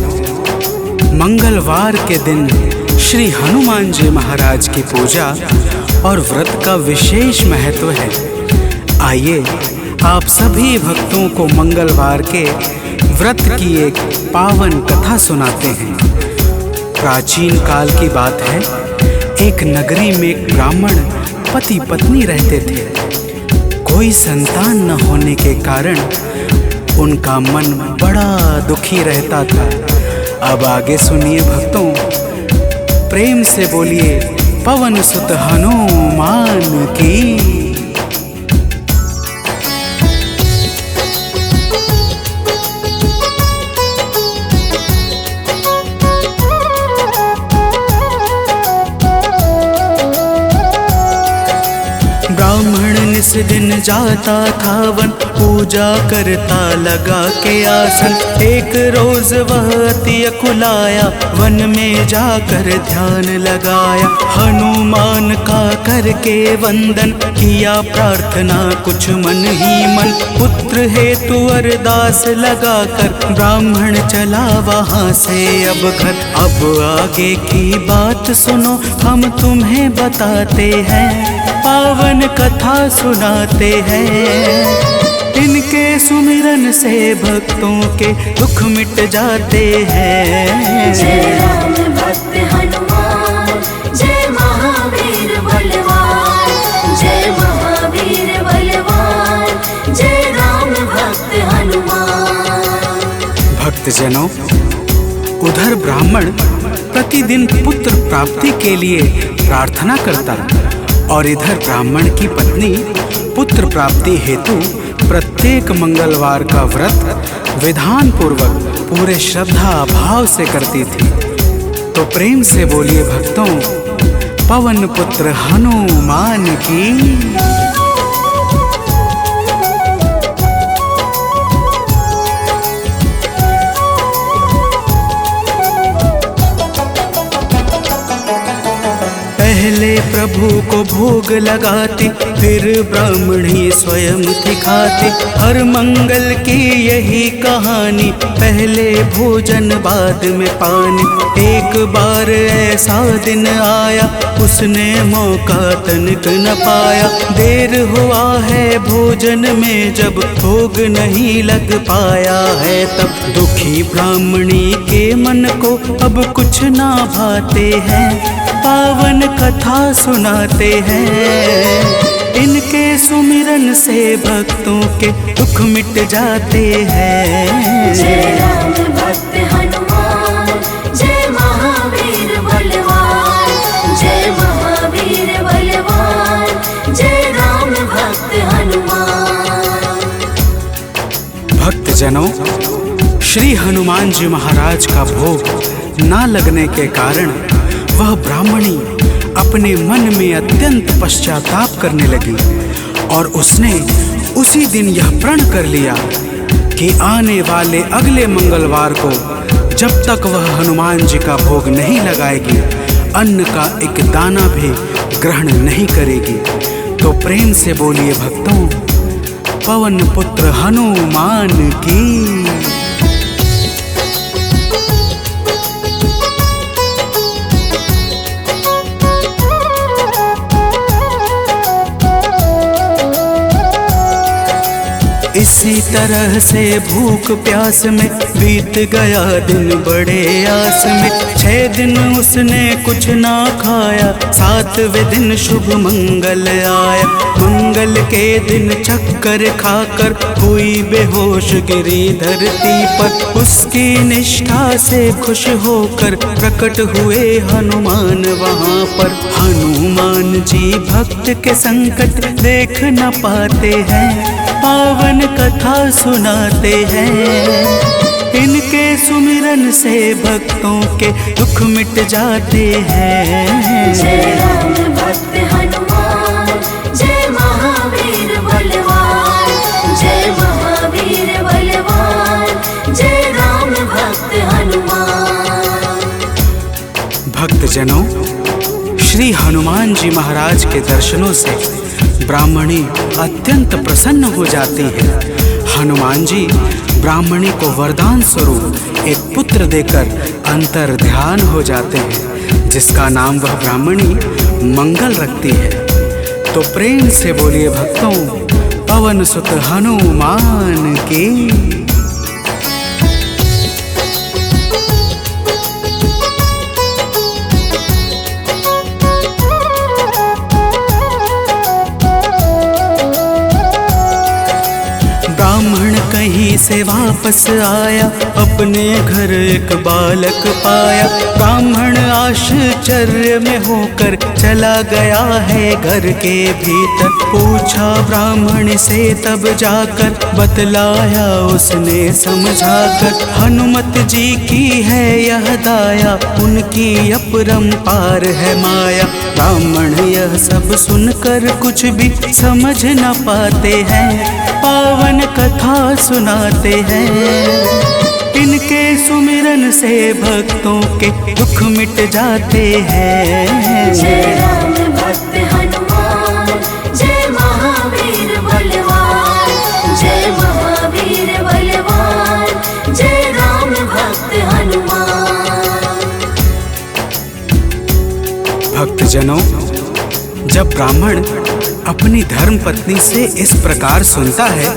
मंगलवार के दिन श्री हनुमान जी महाराज की पूजा और व्रत का विशेष महत्व है। आइए आप सभी भक्तों को मंगलवार के व्रत की एक पावन कथा सुनाते हैं। प्राचीन काल की बात है। एक नगरी में एक ब्राह्मण पति पत्नी रहते थे। कोई संतान न होने के कारण उनका मन बड़ा दुखी रहता था। अब आगे सुनिए भक्तों, प्रेम से बोलिए पवन सुत हनुमान की। ब्राह्मण निस दिन जाता था वन, पूजा करता लगा के आसन। एक रोज वह अति अकुलाया, वन में जाकर ध्यान लगाया। हनुमान का करके वंदन, किया प्रार्थना कुछ मन ही मन। पुत्र हेतु अरदास लगाकर ब्राह्मण चला वहाँ से अब घर। अब आगे की बात सुनो, हम तुम्हें बताते हैं। पावन कथा सुनाते हैं। इनके सुमिरन से भक्तों के दुख मिट जाते हैं। जय राम भक्त हनुमान, जय महावीर बलवान, जय महावीर बलवान, जय राम भक्त हनुमान। भक्तजनों, उधर ब्राह्मण प्रतिदिन पुत्र प्राप्ति के लिए प्रार्थना करता और इधर ब्राह्मण की पत्नी पुत्र प्राप्ति हेतु प्रत्येक मंगलवार का व्रत विधान पूर्वक पूरे श्रद्धा भाव से करती थी। तो प्रेम से बोलिए भक्तों, पवन पुत्र हनुमान की। पहले प्रभु को भोग लगाते, फिर ब्राह्मणी स्वयं थी खाते। हर मंगल की यही कहानी, पहले भोजन बाद में पानी। एक बार ऐसा दिन आया, उसने मौका तनिक न पाया। देर हुआ है भोजन में, जब भोग नहीं लग पाया है तब दुखी ब्राह्मणी के मन को अब कुछ ना भाते हैं। पावन कथा सुनाते हैं, इनके सुमिरन से भक्तों के दुख मिट जाते हैं। जय राम भक्त हनुमान, जय महावीर बलवान, जय महावीर बलवान, जय राम भक्त हनुमान। भक्तजनों, श्री हनुमान जी महाराज का भोग ना लगने के कारण वह ब्राह्मणी अपने मन में अत्यंत पश्चाताप करने लगी और उसने उसी दिन यह प्रण कर लिया कि आने वाले अगले मंगलवार को जब तक वह हनुमान जी का भोग नहीं लगाएगी, अन्न का एक दाना भी ग्रहण नहीं करेगी। तो प्रेम से बोलिए भक्तों, पवन पुत्र हनुमान की। इसी तरह से भूख प्यास में बीत गया दिन बड़े आस में। 6 दिन उसने कुछ ना खाया, 7वें दिन शुभ मंगल आया। मंगल के दिन चक्कर खाकर हुई बेहोश गिरी धरती पर। उसकी निष्ठा से खुश होकर प्रकट हुए हनुमान वहाँ पर। हनुमान जी भक्त के संकट देख न पाते हैं, पावन कथा सुनाते हैं। इनके सुमिरन से भक्तों के दुख मिट जाते हैं। जय राम भक्त हनुमान, जय महावीर बलवान, जय महावीर बलवान, जय राम भक्त हनुमान। भक्तजनों, श्री हनुमान जी महाराज के दर्शनों से ब्राह्मणी अत्यंत प्रसन्न हो जाती है। हनुमान जी ब्राह्मणी को वरदान स्वरूप एक पुत्र देकर अंतर ध्यान हो जाते हैं, जिसका नाम वह ब्राह्मणी मंगल रखती है। तो प्रेम से बोलिए भक्तों, पवन सुत हनुमान की। ब्राह्मण कहीं से वापस आया, अपने घर एक बालक पाया। ब्राह्मण आश्चर्य में होकर चला गया है घर के भीतर। पूछा ब्राह्मण से तब जाकर, बतलाया उसने समझाकर। हनुमत जी की है यह दाया, उनकी अपरंपार है माया। ब्राह्मण यह सब सुनकर कुछ भी समझ न पाते हैं, पावन कथा सुनाते हैं। इनके सुमिरन से भक्तों के दुख मिट जाते हैं। जय राम भक्त हनुमान, जय महावीर बलवान, जय महावीर बलवान, जय राम भक्त हनुमान। भक्तजनों, जब ब्राह्मण अपनी धर्म पत्नी से इस प्रकार सुनता है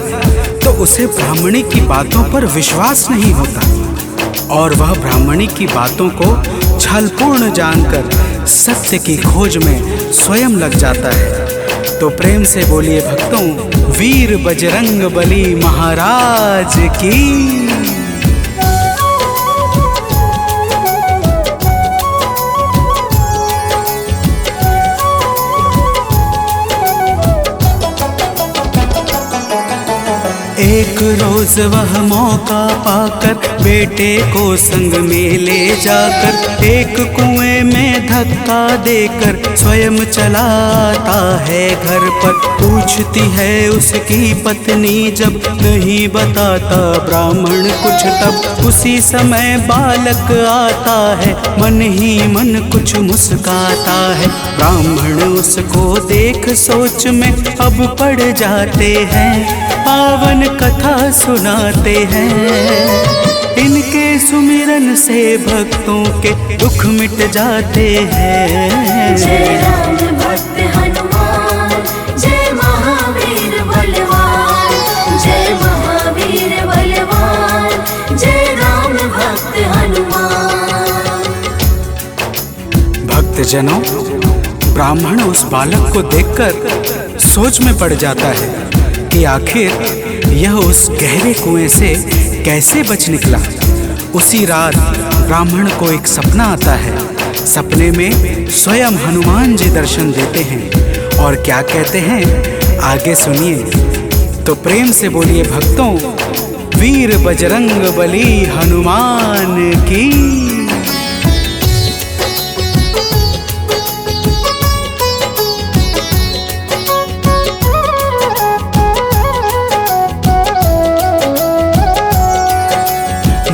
तो उसे ब्राह्मणी की बातों पर विश्वास नहीं होता और वह ब्राह्मणी की बातों को छलपूर्ण जानकर सत्य की खोज में स्वयं लग जाता है। तो प्रेम से बोलिए भक्तों, वीर बजरंग बली महाराज की। रोज वह मौका पाकर बेटे को संग में ले जाकर एक कुएं में धक्का देकर स्वयं चलाता है घर पर। पूछती है उसकी पत्नी जब नहीं बताता ब्राह्मण कुछ, तब उसी समय बालक आता है मन ही मन कुछ मुस्काता है। ब्राह्मण उसको देख सोच में अब पड़ जाते हैं, पावन कथा सुनाते हैं। इनके सुमिरन से भक्तों के दुख मिट जाते हैं। जय राम भक्त हनुमान, जय महावीर बलवान, जय महावीर बलवान, जय राम भक्त हनुमान। भक्तजनों, ब्राह्मण उस बालक को देखकर सोच में पड़ जाता है कि आखिर यह उस गहरे कुएं से कैसे बच निकला। उसी रात ब्राह्मण को एक सपना आता है। सपने में स्वयं हनुमान जी दर्शन देते हैं और क्या कहते हैं आगे सुनिए। तो प्रेम से बोलिए भक्तों, वीर बजरंग बली हनुमान की।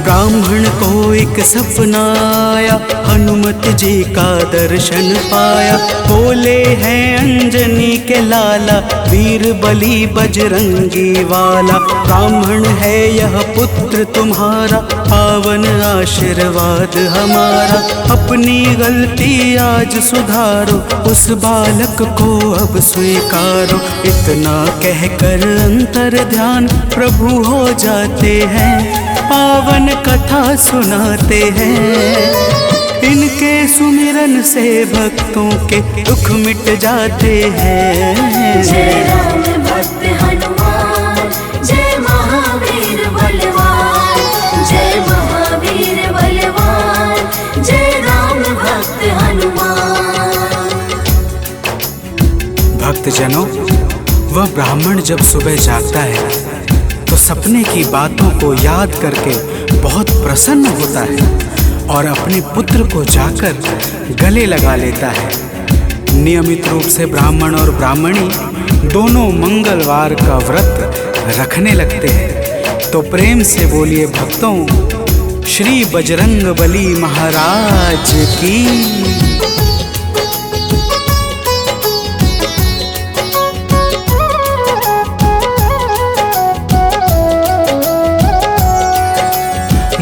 ब्राह्मण को एक सपना आया, हनुमत जी का दर्शन पाया। बोले हैं अंजनी के लाला, वीर बली बजरंगी वाला। ब्राह्मण है यह पुत्र तुम्हारा, पावन आशीर्वाद हमारा। अपनी गलती आज सुधारो, उस बालक को अब स्वीकारो। इतना कहकर अंतर ध्यान प्रभु हो जाते हैं, पावन कथा सुनाते हैं। इनके सुमिरन से भक्तों के दुख मिट जाते हैं। जय राम भक्त हनुमान, जय महावीर बलवान, जय महावीर बलवान, जय राम भक्त हनुमान। भक्तजनों, वह ब्राह्मण जब सुबह जागता है तो सपने की बातों को याद करके बहुत प्रसन्न होता है और अपने पुत्र को जाकर गले लगा लेता है। नियमित रूप से ब्राह्मण और ब्राह्मणी दोनों मंगलवार का व्रत रखने लगते हैं। तो प्रेम से बोलिए भक्तों, श्री बजरंग बली महाराज की।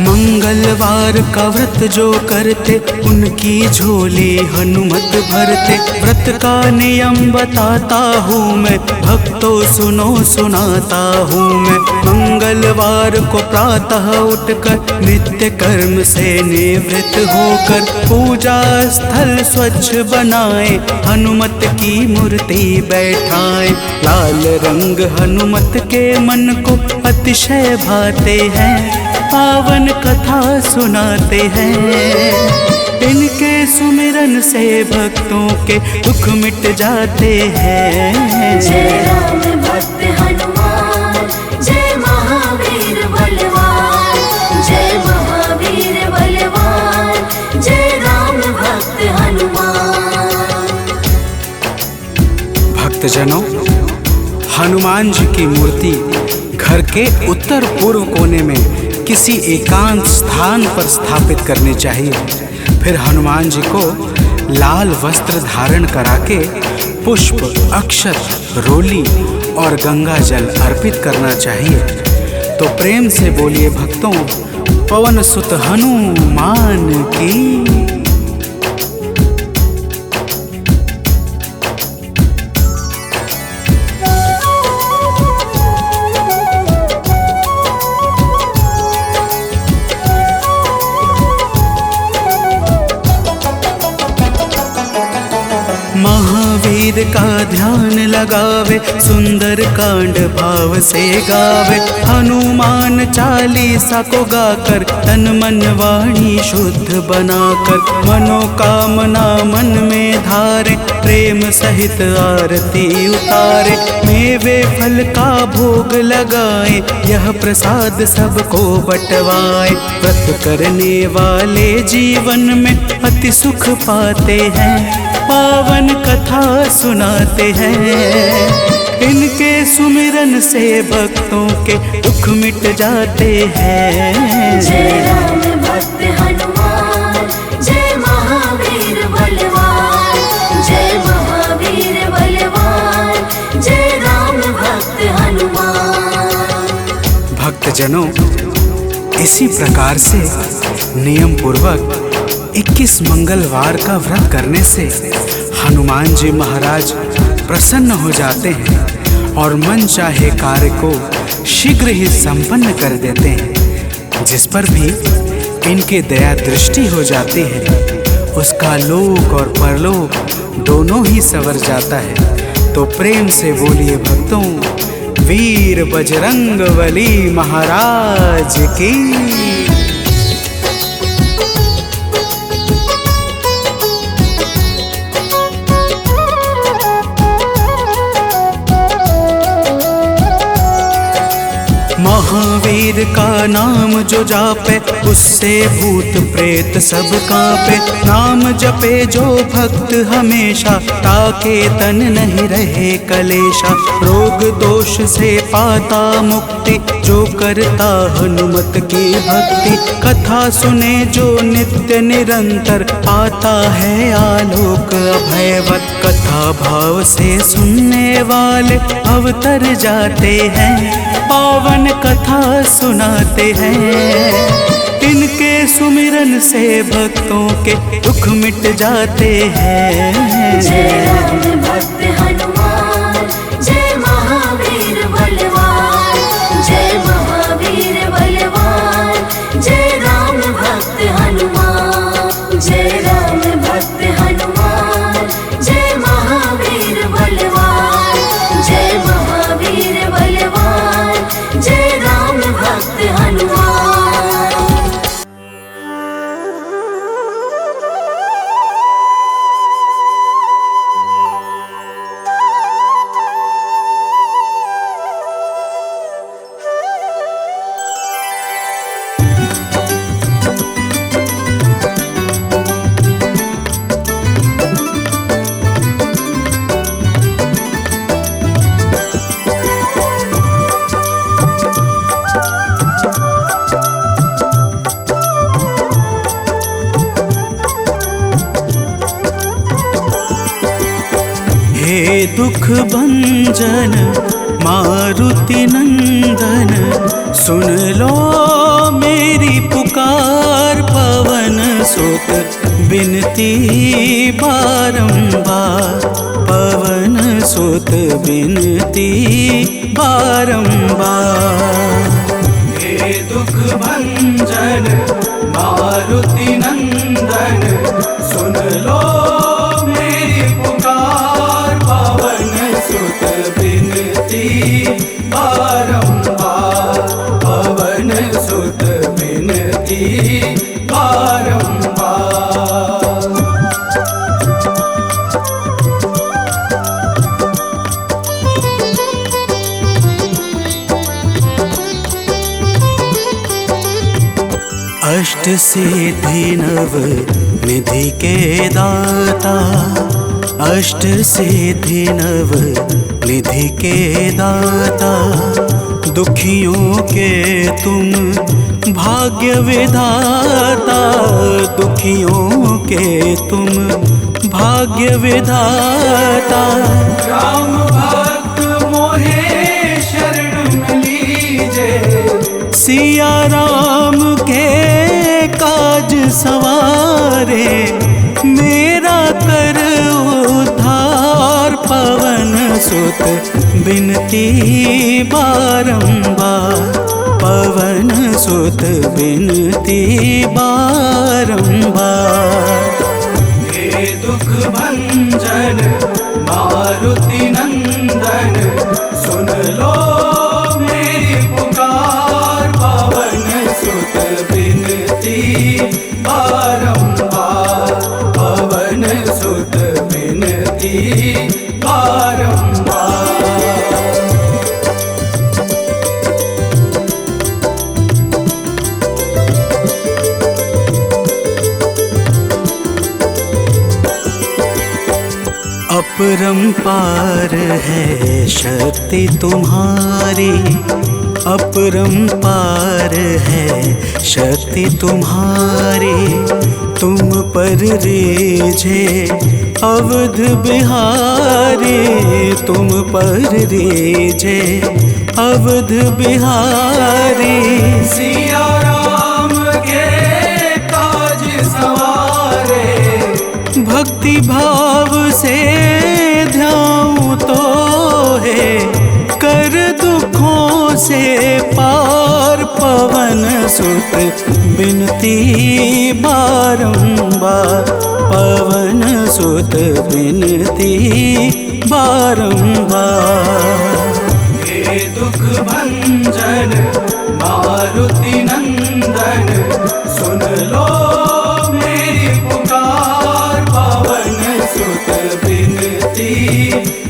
मंगलवार का व्रत जो करते उनकी झोली हनुमत भरते। व्रत का नियम बताता हूँ मैं, भक्तों सुनो सुनाता हूँ मैं। मंगलवार को प्रातः उठकर नित्य कर्म से निवृत्त होकर पूजा स्थल स्वच्छ बनाए, हनुमत की मूर्ति बैठाए। लाल रंग हनुमत के मन को अतिशय भाते हैं, पावन कथा सुनाते हैं। इनके सुमिरन से भक्तों के दुख मिट जाते हैं। जय राम भक्त हनुमान, जय महावीर बलवान, जय महावीर बलवान, जय राम भक्त हनुमान। भक्तजनों, हनुमान जी की मूर्ति घर के उत्तर पूर्व कोने में किसी एकांत स्थान पर स्थापित करनी चाहिए। फिर हनुमान जी को लाल वस्त्र धारण करा के पुष्प, अक्षत, रोली और गंगा जल अर्पित करना चाहिए। तो प्रेम से बोलिए भक्तों, पवन सुत हनुमान की। महावीर का ध्यान लगावे, सुंदर कांड भाव से गावे। हनुमान चालीसा को गाकर तन मन वाणी शुद्ध बनाकर, मनोकामना मन में धारे, प्रेम सहित आरती उतारे। मेवे फल का भोग लगाए, यह प्रसाद सबको बंटवाए। व्रत करने वाले जीवन में अति सुख पाते हैं, पावन कथा सुनाते हैं। इनके सुमिरन से भक्तों के दुख मिट जाते हैं। जय राम भक्त हनुमान, जय महावीर बलवान, जय महावीर बलवान, जय राम भक्त हनुमान। भक्तजनों, इसी प्रकार से नियम पूर्वक 21 मंगलवार का व्रत करने से हनुमान जी महाराज प्रसन्न हो जाते हैं और मन चाहे कार्य को शीघ्र ही संपन्न कर देते हैं। जिस पर भी इनके दया दृष्टि हो जाती है, उसका लोक और परलोक दोनों ही संवर जाता है। तो प्रेम से बोलिए भक्तों, वीर बजरंगबली महाराज की। महावीर का नाम जो जापे, उससे भूत प्रेत सब कांपे। नाम जपे जो भक्त हमेशा, ताके तन नहीं रहे कलेशा। रोग दोष से पाता मुक्ति, जो करता हनुमत की भक्ति। कथा सुने जो नित्य निरंतर, आता है आलोक अभयवत। कथा भाव से सुनने वाले अवतर जाते हैं, पावन कथा सुनाते हैं। इनके सुमिरन से भक्तों के दुख मिट जाते हैं। जय राम भक्त हनुमान, जय महावीर बलवान, जय महावीर बलवान, जय राम भक्त हनुमान। जय राम भक्त हनुमान, जय महावीर बलवान, जय महावीर बलवान, जय राम भक्त हनुमान। हे दुख भंजन मारुति नंदन, सुन लो मेरी पुकार। पवन सुत बिनती बारंबार, पवन सुत बिनती बारंबार। हे दुख भंजन मारुति नंदन, सुन लो मेरी पुकार। पवन सुत बिनती बारंबार, पवन सुत बिनती बारंबार। अष्ट सिद्धि नव निधि के दाता, अष्ट सिद्धि नव निधि के दाता। दुखियों के तुम भाग्य विधाता, दुखियों के तुम भाग्य विधाता। राम भक्त मोहे शरण लीजे, सिया राम के काज सवारे। मेरा कर उद्धार, पवन सुत बिनती बारंबार, पवन सुत बिनती बारंबार। हे दुख भंजन अपरंपार है शक्ति तुम्हारी, अपरंपार है शक्ति तुम्हारी। तुम पर रीझे अवध बिहारी, तुम पर रीझे अवध बिहारी। सिया राम के काज सवारे, भक्ति भाव से ध्याऊं तो है कर दुखों से पार। पवन सुत बिनती बारंबार, पवन सुत बिनती बारंबार। हे दुख भंजन मारुति नंदन, सुन लो मेरी पुकार। पवन सुत बिनती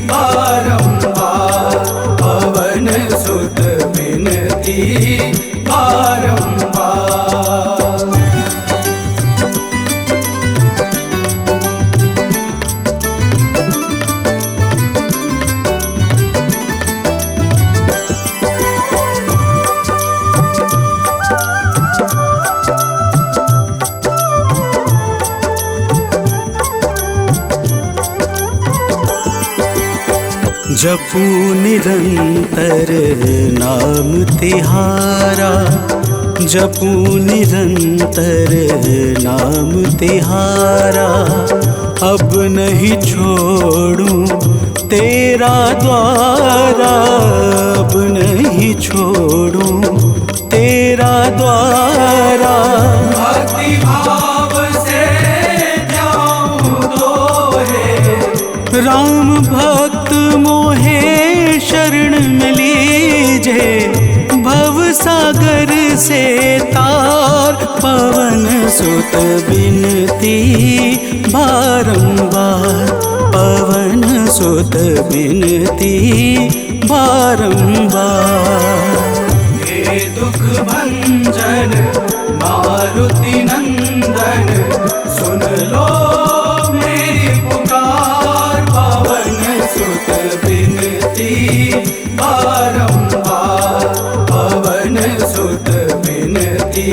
बारंबार, पवन सुत बिनती बारंबार। जपू निरंतर नाम तिहारा, जपू निरंतर नाम तिहारा। अब नहीं छोड़ूं तेरा द्वारा, अब नहीं छोड़ूं तेरा द्वारा। भक्ति भाव से ध्याऊं तो है, राम भक्त मोहे शरण में लीजे, भव सागर से तार। पवन सुत बिनती बारंबार, पवन सुत बिनती बारंबार। हे दुख भंजन मारुति नंदन, सुन लो मेरी पुकार। पवन सुत बिनती बारंबार, पवन सुत बिनती